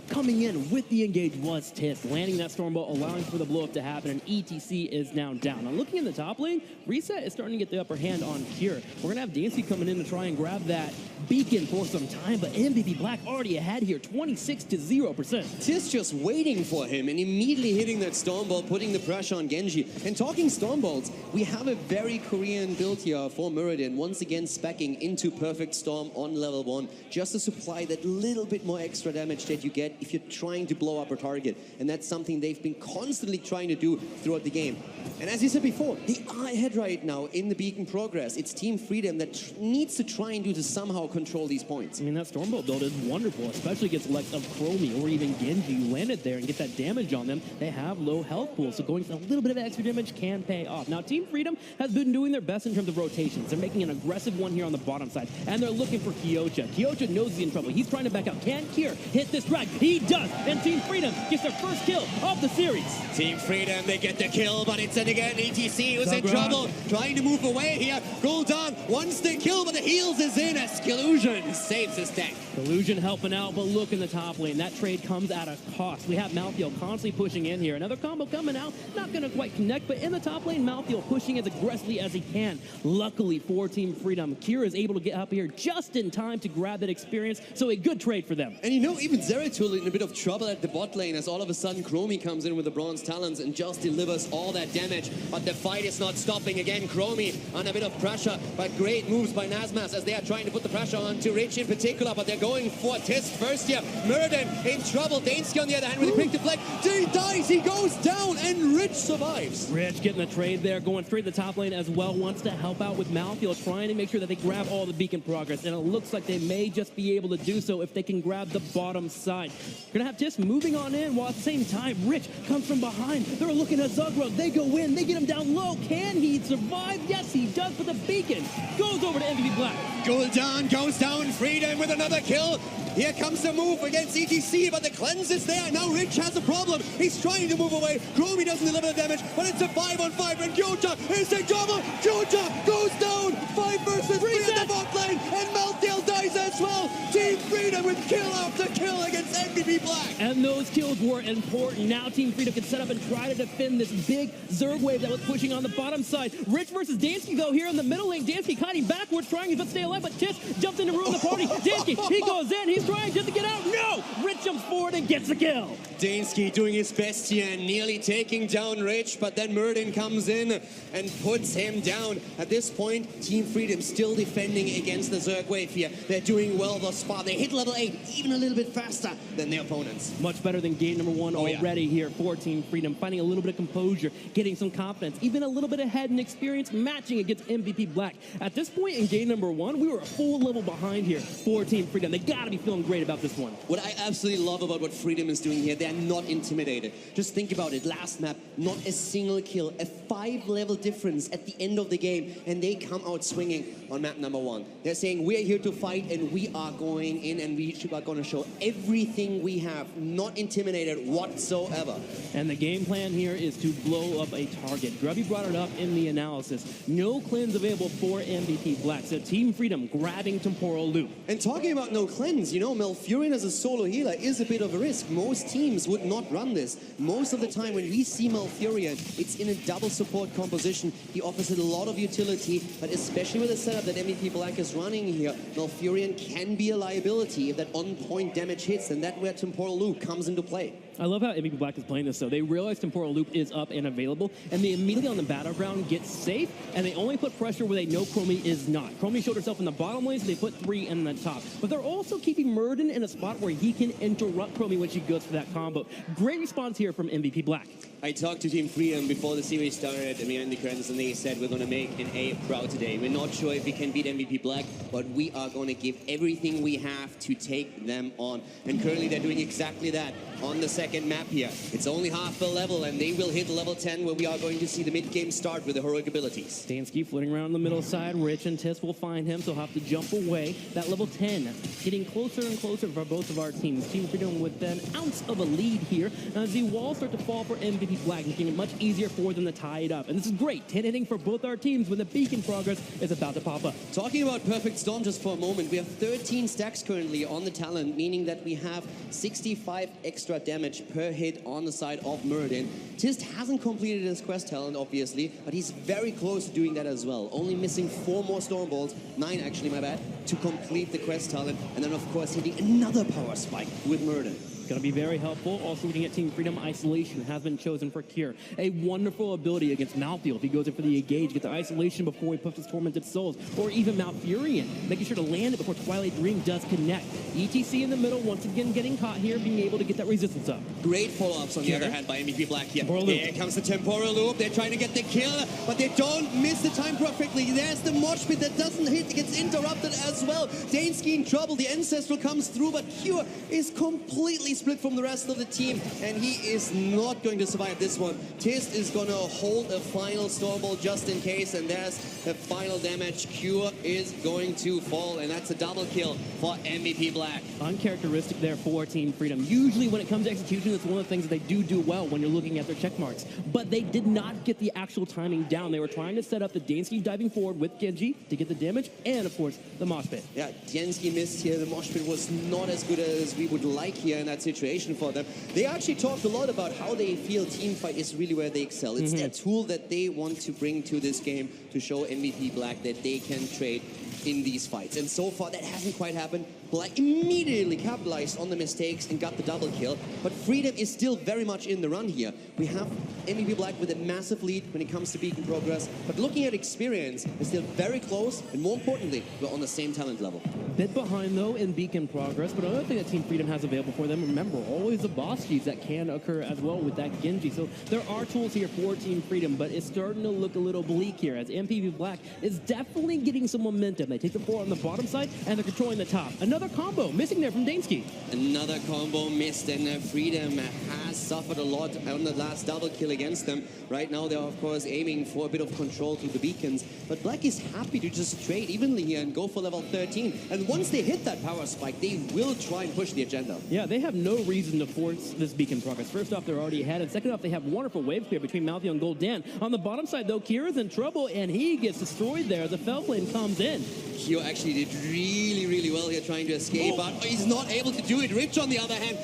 coming in with the engage was Tist, landing that Stormbolt, allowing for the blow-up to happen. And ETC is now down. Now, looking in the top lane, Reset is starting to get the upper hand on Cure. We're going to have Dansky coming in to try and grab that beacon for some time, but MVP Black already ahead here, 26-0%. Tis just waiting for him and immediately hitting that Stormbolt, putting the pressure on Genji. And talking Stormbolts, we have a very Korean build here for Muradin, once again speccing into Perfect Storm on level 1, just to supply that little bit more extra damage that you get if you're trying to blow up a target. And that's something they've been constantly trying to do throughout the game. And as you said before, they are ahead right now in the beacon progress. It's Team Freedom that needs to try and do to somehow control these points. I mean, that Stormbolt build is wonderful, especially against the likes of Chromie or even Genji. You land it there and get that damage on them. They have low health pools, so going for a little bit of extra damage can pay off. Now, Team Freedom has been doing their best in terms of rotations. They're making an aggressive one here on the bottom side, and they're looking for Kyoja. Kyoja knows he's in trouble. He's trying to back out. Can Kier hit this drag? He does, and Team Freedom gets their first kill of the series. Team Freedom, they get the kill, but it's again ETC who's in trouble, trying to move away here. Goldan wants the kill. kill, but the heals is in as Collusion saves his tank. Collusion helping out, but look in the top lane. That trade comes at a cost. We have Malthael constantly pushing in here. Another combo coming out. Not going to quite connect, but in the top lane, Malthael pushing as aggressively as he can. Luckily for Team Freedom, Kira is able to get up here just in time to grab that experience, so a good trade for them. And you know, even Zeratul in a bit of trouble at the bot lane as all of a sudden Chromie comes in with the Bronze Talons and just delivers all that damage. But the fight is not stopping. Again, Chromie on a bit of pressure, but great moves by Nazmas as they are trying to put the pressure on to Rich in particular, but they're going for Tist first here. Murden in trouble. Dainsky on the other hand with a quick deflect. He dies, he goes down, and Rich survives. Rich getting the trade there, going straight to the top lane as well, wants to help out with Malthael, trying to make sure that they grab all the beacon progress, and it looks like they may just be able to do so if they can grab the bottom side. Gonna have Tist moving on in, while at the same time, Rich comes from behind. They're looking at Zugra. They go in, they get him down low. Can he survive? Yes, he does, but the beacon goes over to MVP Black. Gul'dan goes down, Freedom with another kill. Here comes the move against HGC, but the cleanse is there. Now Rich has a problem. He's trying to move away. Chromie doesn't deliver the damage, but it's a 5-on-5, and Gyoja is in trouble. Gyoja goes down. 5 versus 3 in the bot lane, and Malthael dies as well. Team Freedom with kill after kill against MVP Black. And those kills were important. Now Team Freedom can set up and try to defend this big Zerg wave that was pushing on the bottom side. Rich versus Dansky, though, here in the middle lane. Dansky kiting backwards, trying his best to stay alive, but Tish jumps in to ruin the party. Dansky, he goes in, he's trying just to get out. No! Rich jumps forward and gets the kill. Dansky doing his best here and nearly taking down Rich, but then Murden comes in and puts him down. At this point, Team Freedom still defending against the Zerg wave here. They're doing well thus far. They hit level 8 even a little bit faster than their opponents. Much better than game number 1 already here for Team Freedom. Finding a little bit of composure, getting some confidence, even a little bit ahead in experience, matching against MVP Black. At this point in game number 1, we were a full level behind here for Team Freedom. They gotta be feeling great about this one. What I absolutely love about what Freedom is doing here, they're not intimidated. Just think about it. Last map, not a single kill, a 5-level difference at the end of the game, and they come out swinging on map number 1. They're saying, we're here to fight, and we are going in, and we are going to show everything we have, not intimidated whatsoever. And the game plan here is to blow up a target. Grubby brought it up in the analysis. No cleanse available for MVP Black, so Team Freedom grabbing Temporal Loop. And talking about no cleanse, you know, Malfurion as a solo healer is a bit of a risk. Most teams would not run this. Most of the time when we see Malfurion, it's in a double support composition. He offers a lot of utility, but especially with the setup that MVP Black is running here, Malfurion can be a liability if that on-point damage hits, and that's where Temporal Loop comes into play. I love how MVP Black is playing this, though. They realize Temporal Loop is up and available, and they immediately on the battleground get safe, and they only put pressure where they know Chromie is not. Chromie showed herself in the bottom lane, so they put 3 in the top. But they're also keeping Murden in a spot where he can interrupt Chromie when she goes for that combo. Great response here from MVP Black. I talked to Team Freedom before the series started behind the curtains, and they said we're going to make an A proud today. We're not sure if we can beat MVP Black, but we are going to give everything we have to take them on. And currently they're doing exactly that on the second map here. It's only half the level, and they will hit level 10 where we are going to see the mid-game start with the heroic abilities. Dansky flitting around the middle side. Rich and Tiss will find him, so he'll have to jump away. That level 10 getting closer and closer for both of our teams. Team Freedom with an ounce of a lead here. Now as the walls start to fall for MVP Black, making it much easier for them to tie it up. And this is great. 10 hitting for both our teams when the beacon progress is about to pop up. Talking about Perfect Storm just for a moment, we have 13 stacks currently on the talent, meaning that we have 65 extra damage per hit on the side of Murden. Tist hasn't completed his quest talent, obviously, but he's very close to doing that as well. Only missing 4 more Storm Bolts, 9 actually, my bad, to complete the quest talent. And then, of course, hitting another power spike with Murden. Going to be very helpful. Also looking at Team Freedom, Isolation has been chosen for Cure. A wonderful ability against Malthael if he goes in for the engage, get the Isolation before he puts his Tormented Souls, or even Malfurion, making sure to land it before Twilight Dream does connect. ETC in the middle, once again getting caught here, being able to get that resistance up. Great follow-ups on the other hand by MVP Black here. Here comes the Temporal Loop. They're trying to get the kill, but they don't miss the time perfectly. There's the Mosh Pit that doesn't hit, it gets interrupted as well. Dansky in trouble. The Ancestral comes through, but Cure is completely split from the rest of the team, and he is not going to survive this one. Tist is going to hold a final Stormbolt just in case, and there's the final damage. Cure is going to fall, and that's a double kill for MVP Black. Uncharacteristic there for Team Freedom. Usually when it comes to execution, it's one of the things that they do well when you're looking at their check marks. But they did not get the actual timing down. They were trying to set up the Dansky diving forward with Genji to get the damage, and of course, the mosh pit. Yeah, Dansky missed here. The mosh pit was not as good as we would like here in that situation for them. They actually talked a lot about how they feel Teamfight is really where they excel. It's that tool that they want to bring to this game to show MVP Black that they can trade in these fights. And so far, that hasn't quite happened. Black immediately capitalized on the mistakes and got the double kill. But Freedom is still very much in the run here. We have MVP Black with a massive lead when it comes to Beacon progress. But looking at experience, they're still very close. And more importantly, we're on the same talent level. Bit behind, though, in Beacon progress. But another thing that Team Freedom has available for them, remember, always the boss cheese that can occur as well with that Genji. So there are tools here for Team Freedom, but it's starting to look a little bleak here as MVP Black is definitely getting some momentum. They take the 4 on the bottom side, and they're controlling the top. Another combo missing there from Dansky. Another combo missed, and Freedom has suffered a lot on the last double kill against them. Right now, they're, of course, aiming for a bit of control through the beacons. But Black is happy to just trade evenly here and go for level 13. And once they hit that power spike, they will try and push the agenda. Yeah, they have no reason to force this beacon progress. First off, they're already ahead, and second off, they have wonderful wave clear between Malthio and Goldan. On the bottom side, though, Kira's in trouble, and he gets destroyed there. The Fellflame comes in. Kyo actually did really well here trying to escape, but he's not able to do it. Rich, on the other hand,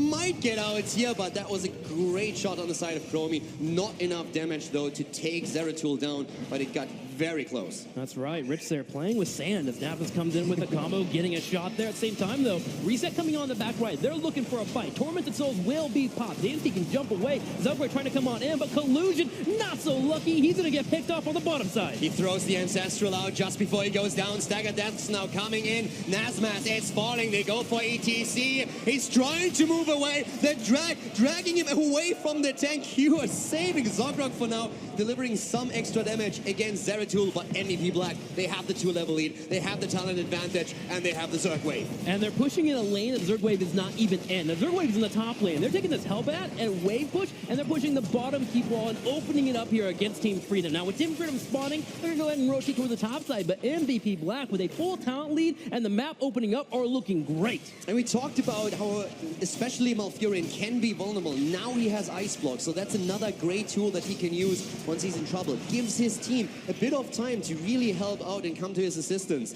might get out here, but that was a great shot on the side of Chromie. Not enough damage, though, to take Zeratul down, but it got very close. That's right. Rich there playing with sand as Navas comes in with a combo, getting a shot there. At the same time, though, Reset coming on the back right. They're looking for a fight. Tormented Souls will be popped. Dansky can jump away. Zugray trying to come on in, but Collusion, not so lucky. He's going to get picked off on the bottom side. He throws the Ancestral out just before he goes down. Stagger Death's now coming in. Nazmas is falling. They go for ETC. He's trying to move away. They're dragging him away from the tank. You are saving Zogrok for now, delivering some extra damage against Zeratul, but MVP Black, they have the 2-level lead. They have the talent advantage, and they have the Zerg Wave. And they're pushing in a lane that the Zerg Wave is not even in. The Zerg Wave is in the top lane. They're taking this Hellbat and Wave push, and they're pushing the bottom keep wall and opening it up here against Team Freedom. Now, with Team Freedom spawning, they're going to go ahead and rotate toward the top side, but MVP Black with a full talent lead and the map opening up are looking great. And we talked about how especially Malfurion can be vulnerable. Now he has Ice Block, so that's another great tool that he can use once he's in trouble. Gives his team a bit of time to really help out and come to his assistance.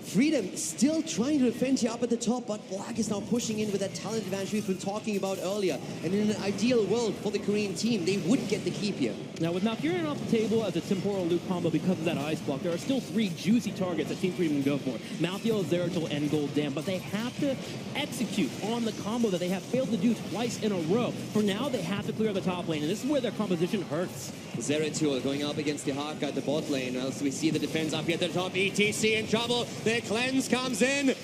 Freedom still trying to defend here up at the top, but Black is now pushing in with that talent advantage we've been talking about earlier. And in an ideal world for the Korean team, they would get the keep here. Now, with Malfurion off the table as a temporal loop combo because of that Ice Block, there are still 3 juicy targets that Team Freedom can go for. Malthio, Zeratul, and Goldan, but they have to execute on the combo that they have failed to do twice in a row. For now, they have to clear the top lane, and this is where their composition hurts. Zeratul going up against the Hawk at the bot lane. As we see the defense up here at the top, ETC in trouble. The cleanse comes in.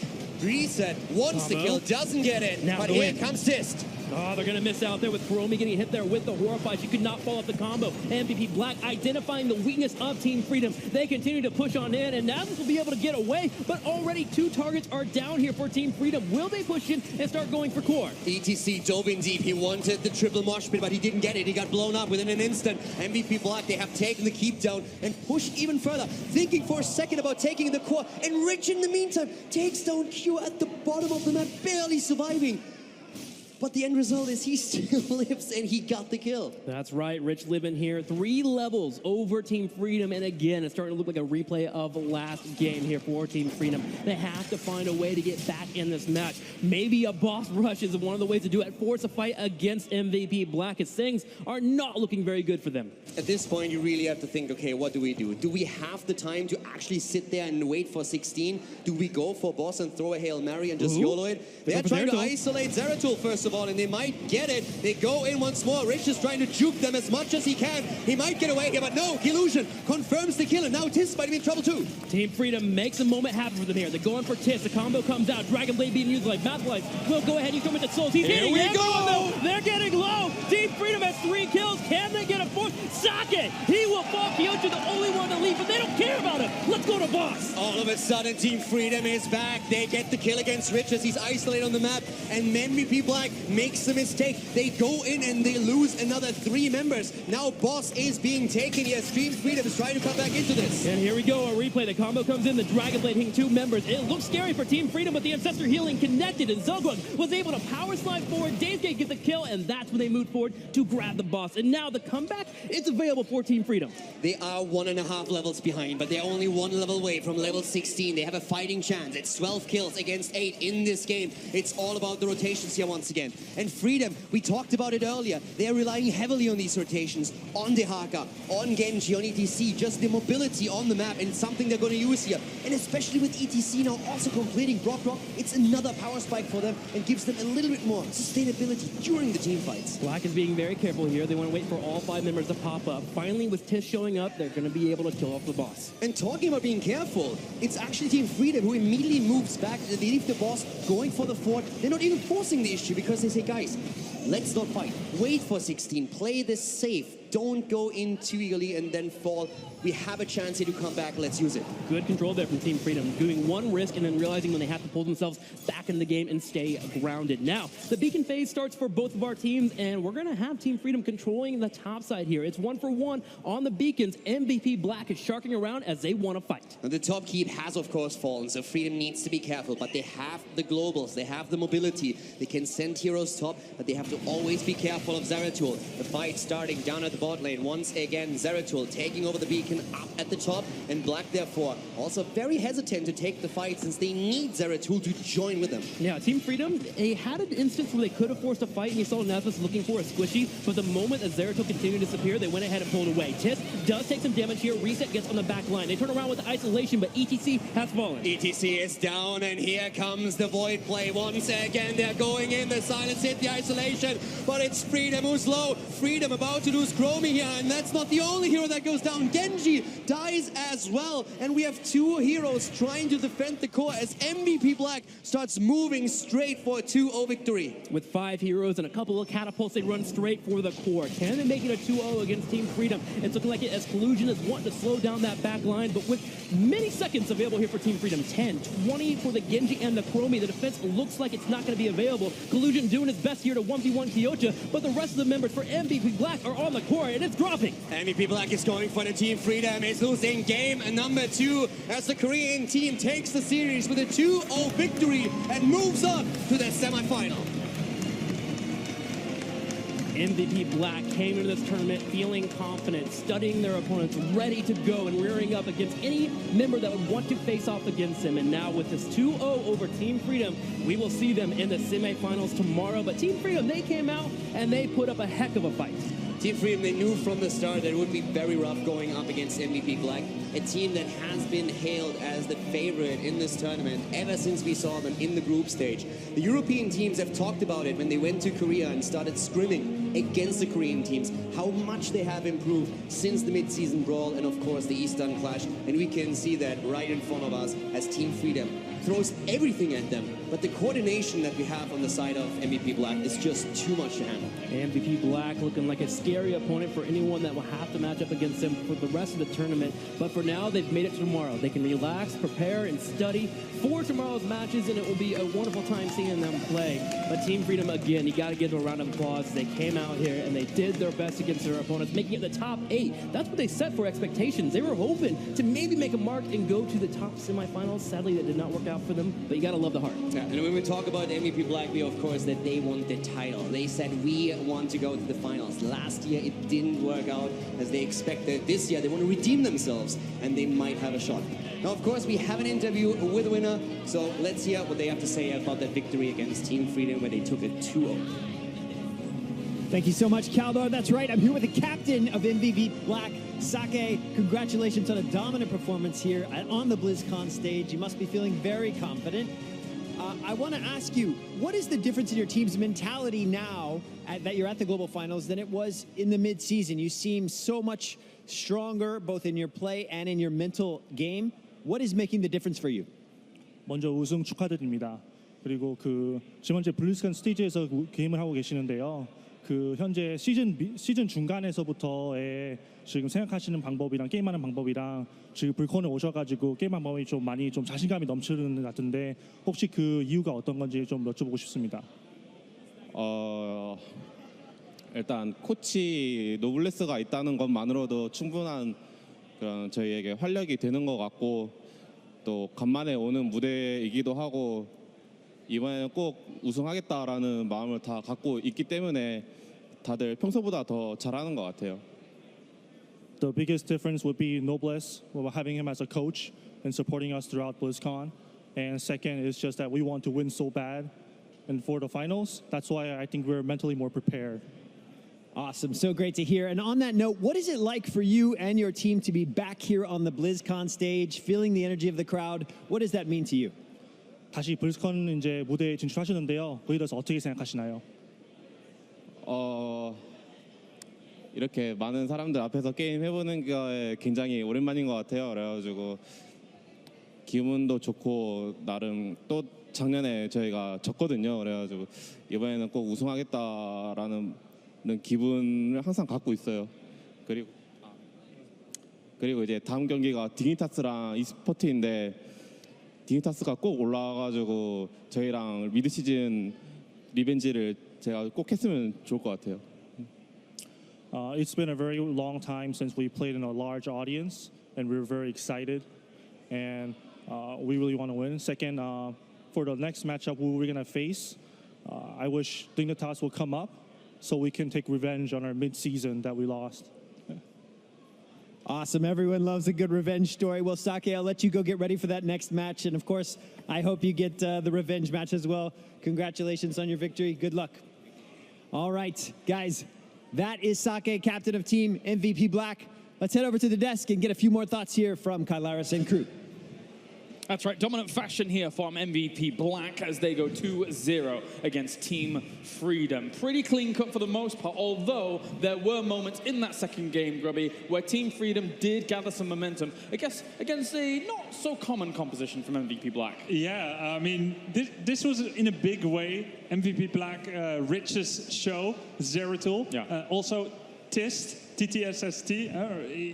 Reset wants the kill, doesn't get it. Now but here comes Tist. Oh, they're going to miss out there with Chromie getting hit there with the Horrify. She could not follow up the combo. MVP Black identifying the weakness of Team Freedom. They continue to push on in, and now this will be able to get away, but already 2 targets are down here for Team Freedom. Will they push in and start going for core? ETC dove in deep. He wanted the triple mosh pit, but he didn't get it. He got blown up within an instant. MVP Black, they have taken the keep down and pushed even further, thinking for a second about taking the core. And Rich, in the meantime, takes down Q at the bottom of the map, barely surviving. But the end result is he still lives, and he got the kill. That's right, Rich living here. 3 levels over Team Freedom, and again, it's starting to look like a replay of the last game here for Team Freedom. They have to find a way to get back in this match. Maybe a boss rush is one of the ways to do it. Force a fight against MVP Black, as things are not looking very good for them. At this point, you really have to think, okay, what do we do? Do we have the time to actually sit there and wait for 16? Do we go for boss and throw a Hail Mary and just YOLO it? They're trying to isolate Zeratul, first of all, and they might get it. They go in once more. Rich is trying to juke them as much as he can. He might get away here, but no, Illusion confirms the kill, and now Tis might be in trouble too. Team Freedom makes a moment happen for them here. They're going for Tis. The combo comes out. Dragon Blade being used like Mathlife will go ahead. He's coming to Souls. He's hitting everyone. They're getting low. Team Freedom has 3 kills. Can they get a 4th? Socket! He will fall. Kyoto, the only one to leave, but they don't care about him. Let's go to boss. All of a sudden, Team Freedom is back. They get the kill against Rich as he's isolated on the map, and MVP Black makes the mistake. They go in and they lose another 3 members. Now boss is being taken. Yes, Team Freedom is trying to come back into this. And here we go, a replay. The combo comes in, the Dragon Blade hitting 2 members. It looks scary for Team Freedom, but the Ancestor Healing connected, and Zogwag was able to power slide forward. Daysgate gets the kill, and that's when they moved forward to grab the boss. And now the comeback is available for Team Freedom. They are 1.5 levels behind, but they're only 1 level away from level 16. They have a fighting chance. It's 12 kills against 8 in this game. It's all about the rotations here once again. And Freedom, we talked about it earlier. They're relying heavily on these rotations, on Dehaka, on Genji, on ETC, just the mobility on the map, and it's something they're going to use here. And especially with ETC now also completing Brock Rock, it's another power spike for them and gives them a little bit more sustainability during the team fights. Black is being very careful here. They want to wait for all 5 members to pop up. Finally, with Tish showing up, they're going to be able to kill off the boss. And talking about being careful, it's actually Team Freedom who immediately moves back. They leave the boss going for the fort. They're not even forcing the issue because they say, guys, let's not fight. Wait for 16. Play this safe. Don't go in too early and then fall. We have a chance here to come back. Let's use it. Good control there from Team Freedom, doing one risk and then realizing when they have to pull themselves back in the game and stay grounded. Now, the beacon phase starts for both of our teams, and we're going to have Team Freedom controlling the top side here. It's 1-for-1 on the beacons. MVP Black is sharking around as they want to fight. And the top keep has, of course, fallen, so Freedom needs to be careful, but they have the globals, they have the mobility. They can send heroes top, but they have to always be careful of Zeratul. The fight starting down at the bot lane. Once again, Zeratul taking over the beacon up at the top, and Black, therefore, also very hesitant to take the fight since they need Zeratul to join with them. Yeah, Team Freedom, they had an instance where they could have forced a fight, and you saw Nesmus looking for a squishy, but the moment that Zeratul continued to disappear, they went ahead and pulled away. Tis does take some damage here. Reset gets on the back line. They turn around with the isolation, but ETC has fallen. ETC is down, and here comes the Void play. Once again, they're going in. The silence hit the isolation, but it's Freedom who's low. Freedom about to lose Chromie here, and that's not the only hero that goes down. Genji dies as well, and we have 2 heroes trying to defend the core as MVP Black starts moving straight for a 2-0 victory. With 5 heroes and a couple of catapults, they run straight for the core. Can they make it a 2-0 against Team Freedom? It's looking like it as Collusion is wanting to slow down that back line, but with many seconds available here for Team Freedom, 10, 20 for the Genji and the Chromie. The defense looks like it's not going to be available. Collusion doing his best here to 1v1 Kyocha, but the rest of the members for MVP Black are on the core, and it's dropping. MVP Black is going for the Team Freedom. Is losing game number 2 as the Korean team takes the series with a 2-0 victory and moves up to the semifinal. MVP Black came into this tournament feeling confident, studying their opponents, ready to go and rearing up against any member that would want to face off against him. And now with this 2-0 over Team Freedom, we will see them in the semifinals tomorrow. But Team Freedom, they came out and they put up a heck of a fight. Team Freedom, they knew from the start that it would be very rough going up against MVP Black, a team that has been hailed as the favorite in this tournament ever since we saw them in the group stage. The European teams have talked about it when they went to Korea and started scrimming against the Korean teams, how much they have improved since the mid-season brawl and of course the Eastern Clash, and we can see that right in front of us as Team Freedom throws everything at them, but the coordination that we have on the side of MVP Black is just too much to handle. MVP Black looking like a scary opponent for anyone that will have to match up against them for the rest of the tournament, but for now they've made it to tomorrow. They can relax, prepare, and study for tomorrow's matches, and it will be a wonderful time seeing them play. But Team Freedom, again, you got to give them a round of applause. They came out here and they did their best against their opponents, making it the top 8. That's what they set for expectations. They were hoping to maybe make a mark and go to the top semifinals. Sadly, that did not work out for them, but you got to love the heart. Yeah, and when we talk about MVP Black, we of course that they want the title. They said we want to go to the finals. Last year it didn't work out as they expected. This year they want to redeem themselves and they might have a shot. Now of course we have an interview with the winner, so let's hear what they have to say about that victory against Team Freedom where they took it 2-0. Thank you so much, Kaldor. That's right. I'm here with the captain of MVP Black, Sake. Congratulations on a dominant performance here on the Blizzcon stage. You must be feeling very confident. I want to ask you, what is the difference in your team's mentality now that you're at the Global Finals than it was in the mid-season? You seem so much stronger, both in your play and in your mental game. What is making the difference for you? 먼저 우승 축하드립니다. 그리고 지금 현재 블리즈컨 스테이지에서 게임을 하고 계시는데요. 그 현재 시즌 중간에서부터의 지금 생각하시는 방법이랑 게임하는 방법이랑 지금 불콘에 오셔가지고 게임하는 방법이 좀 많이 좀 자신감이 넘치는 것 같은데 혹시 그 이유가 어떤 건지 좀 여쭤보고 싶습니다. 일단 코치 노블레스가 있다는 것만으로도 충분한 그런 저희에게 활력이 되는 것 같고 또 간만에 오는 무대이기도 하고 이번에는 꼭 우승하겠다라는 마음을 다 갖고 있기 때문에 다들 평소보다 더 잘하는 것 같아요. The biggest difference would be Noblesse, having him as a coach and supporting us throughout BlizzCon. And second is just that we want to win so bad. And for the finals, that's why I think we're mentally more prepared. Awesome. So great to hear. And on that note, what is it like for you and your team to be back here on the BlizzCon stage, feeling the energy of the crowd? What does that mean to you? 다시 블리즈컨 이제 무대에 진출하시는데요. 거기에 대해서 어떻게 생각하시나요? 이렇게 많은 사람들 앞에서 게임 해보는 게 굉장히 오랜만인 것 같아요. 그래가지고 기분도 좋고 나름 또 작년에 저희가 졌거든요. 그래가지고 이번에는 꼭 우승하겠다라는 기분을 항상 갖고 있어요. 그리고 이제 다음 경기가 디니타스랑 e스포츠인데 디니타스가 꼭 올라와가지고 저희랑 미드 시즌 리벤지를 제가 꼭 했으면 좋을 것 같아요. It's been a very long time since we played in a large audience, and we're very excited, and we really want to win. Second, for the next matchup who we're gonna face, I wish Dignitas will come up so we can take revenge on our mid-season that we lost. Awesome. Everyone loves a good revenge story. Well, Sake, I'll let you go get ready for that next match. And of course, I hope you get the revenge match as well. Congratulations on your victory. Good luck. All right, guys, that is Sake, captain of team MVP Black. Let's head over to the desk and get a few more thoughts here from Kylaris and crew. That's right, dominant fashion here from MVP Black as they go 2-0 against Team Freedom. Pretty clean cut for the most part, although there were moments in that second game, Grubby, where Team Freedom did gather some momentum, I guess, against a not so common composition from MVP Black. Yeah, I mean, this was in a big way MVP Black Rich's show, Zeratul. Yeah. Also, TTSST,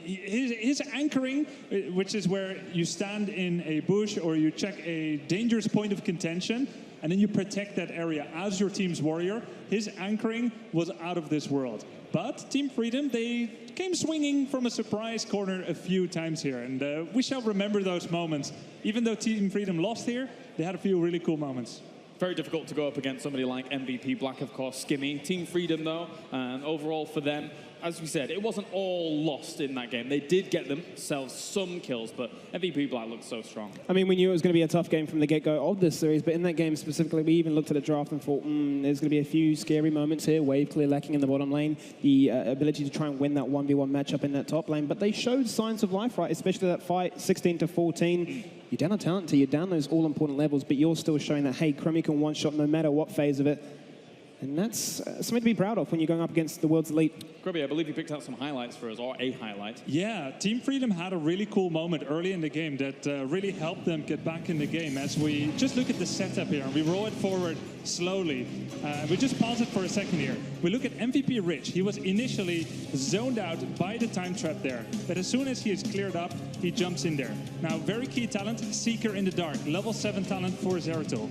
his anchoring, which is where you stand in a bush or you check a dangerous point of contention and then you protect that area as your team's warrior. His anchoring was out of this world. But Team Freedom, they came swinging from a surprise corner a few times here, and we shall remember those moments. Even though Team Freedom lost here, they had a few really cool moments. Very difficult to go up against somebody like MVP Black, of course, Skimmy. Team Freedom, though, and overall for them, as we said, it wasn't all lost in that game. They did get themselves some kills, but MVP Black looked so strong. I mean, we knew it was going to be a tough game from the get-go of this series, but in that game specifically, we even looked at the draft and thought, there's going to be a few scary moments here. Wave clear lacking in the bottom lane, the ability to try and win that 1v1 matchup in that top lane, but they showed signs of life, right? Especially that fight, 16-14. You're down a talent tier, you're down those all-important levels, but you're still showing that, hey, Chromie can one-shot no matter what phase of it. And that's something to be proud of when you're going up against the world's elite. Grubby, I believe you picked out some highlights for us, or a highlight. Yeah, Team Freedom had a really cool moment early in the game that really helped them get back in the game. As we just look at the setup here, we roll it forward slowly. We just pause it for a second here. We look at MVP Rich. He was initially zoned out by the time trap there, but as soon as he is cleared up, he jumps in there. Now, very key talent, Seeker in the Dark, level 7 talent for Zeratul.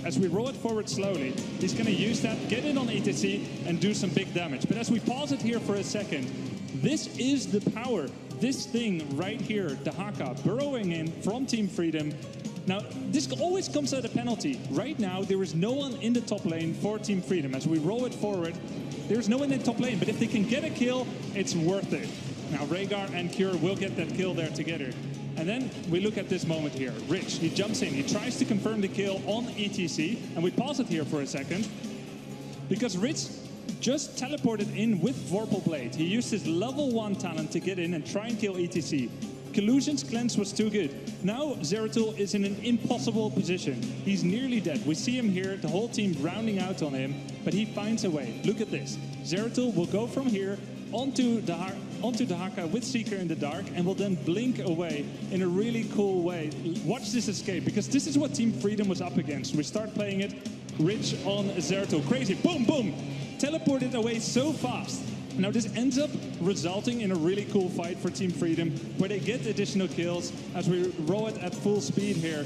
As we roll it forward slowly, he's going to use that, get it on ATC, and do some big damage. But as we pause it here for a second, this is the power. This thing right here, Dahaka, burrowing in from Team Freedom. Now, this always comes at a penalty. Right now, there is no one in the top lane for Team Freedom. As we roll it forward, there's no one in the top lane. But if they can get a kill, it's worth it. Now, Rhaegar and Cure will get that kill there together. And then we look at this moment here. Rich, he jumps in. He tries to confirm the kill on ETC. And we pause it here for a second. Because Rich just teleported in with Vorpal Blade. He used his level 1 talent to get in and try and kill ETC. Collusion's cleanse was too good. Now Zeratul is in an impossible position. He's nearly dead. We see him here, the whole team rounding out on him, but he finds a way. Look at this. Zeratul will go from here onto Dahaka with Seeker in the Dark and will then blink away in a really cool way. Watch this escape, because this is what Team Freedom was up against. We start playing it. Rich on Zeratul. Crazy. Boom, boom. teleported away so fast. Now this ends up resulting in a really cool fight for Team Freedom, where they get additional kills as we roll it at full speed here.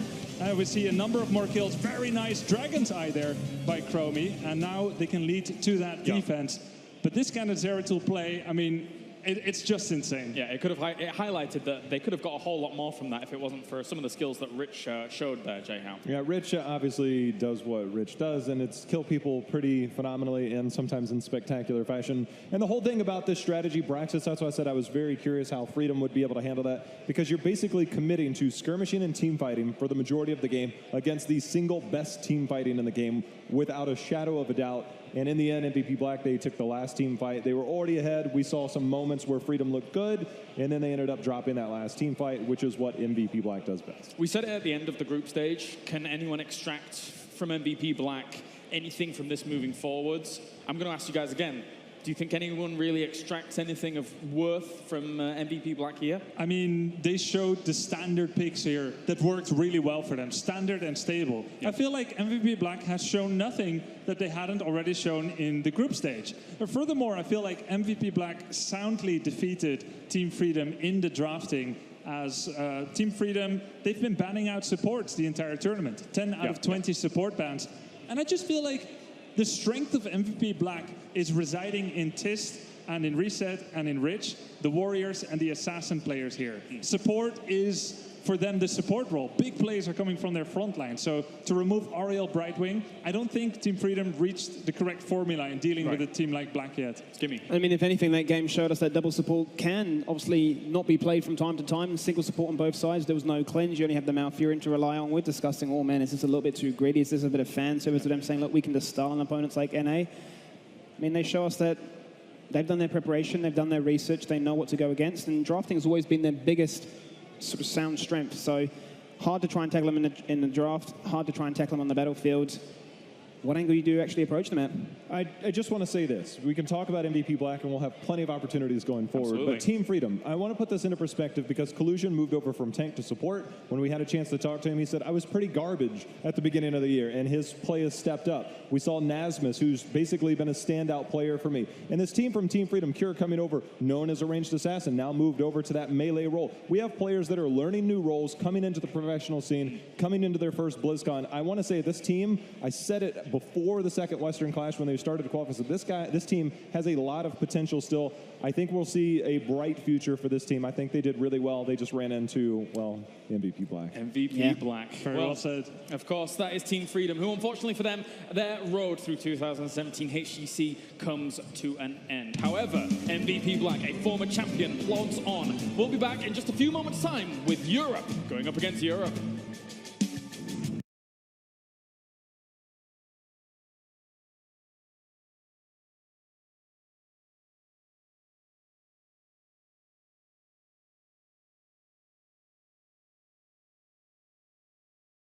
We see a number of more kills. Very nice Dragon's Eye there by Chromie, and now they can lead to that defense. But this kind of Zeratul play, I mean, it's just insane. Yeah, it highlighted that they could have got a whole lot more from that if it wasn't for some of the skills that Rich showed there, Jayhow. Yeah, Rich obviously does what Rich does, and it's kill people pretty phenomenally and sometimes in spectacular fashion. And the whole thing about this strategy, Braxis, that's why I said I was very curious how Freedom would be able to handle that, because you're basically committing to skirmishing and team fighting for the majority of the game against the single best team fighting in the game without a shadow of a doubt. And in the end, MVP Black, they took the last team fight. They were already ahead. We saw some moments where Freedom looked good, and then they ended up dropping that last team fight, which is what MVP Black does best. We said it at the end of the group stage. Can anyone extract from MVP Black anything from this moving forwards? I'm going to ask you guys again. Do you think anyone really extracts anything of worth from MVP Black here? I mean, they showed the standard picks here that worked really well for them. Standard and stable. I feel like MVP Black has shown nothing that they hadn't already shown in the group stage. But furthermore, I feel like MVP Black soundly defeated Team Freedom in the drafting, as Team Freedom, they've been banning out supports the entire tournament. 10 out of 20 support bans. And I just feel like the strength of MVP Black is residing in Tist and in Reset and in Rich, the Warriors and the Assassin players here. Support is, for them, the support role. Big plays are coming from their front line. So to remove Ariel Brightwing, I don't think Team Freedom reached the correct formula in dealing with a team like Black yet. Gimme. I mean, if anything, that game showed us that double support can obviously not be played from time to time. Single support on both sides. There was no cleanse. You only have the Malfurion to rely on. We're discussing, oh man, is this a little bit too greedy? Is this a bit of fan service to them saying, look, we can just style on opponents like NA? I mean, they show us that they've done their preparation, they've done their research, they know what to go against, and drafting has always been their biggest sort of sound strength. So hard to try and tackle them in the draft, hard to try and tackle them on the battlefield. What angle you do actually approach them at? I just want to say this. We can talk about MVP Black, and we'll have plenty of opportunities going forward. Absolutely. But Team Freedom, I want to put this into perspective because Collusion moved over from tank to support. When we had a chance to talk to him, he said, I was pretty garbage at the beginning of the year, and his play has stepped up. We saw Nasmus, who's basically been a standout player for me. And this team from Team Freedom, Cure coming over, known as a ranged assassin, now moved over to that melee role. We have players that are learning new roles, coming into the professional scene, coming into their first Blizzcon. I want to say this team, I said it before the second Western Clash when they started to qualify, so this team has a lot of potential still. I think we'll see a bright future for this team. I think they did really well. They just ran into, well, MVP Black. MVP Black. Very well said. Of course, that is Team Freedom, who unfortunately for them, their road through 2017 HGC comes to an end. However, MVP Black, a former champion, plods on. We'll be back in just a few moments' time with Europe going up against Europe.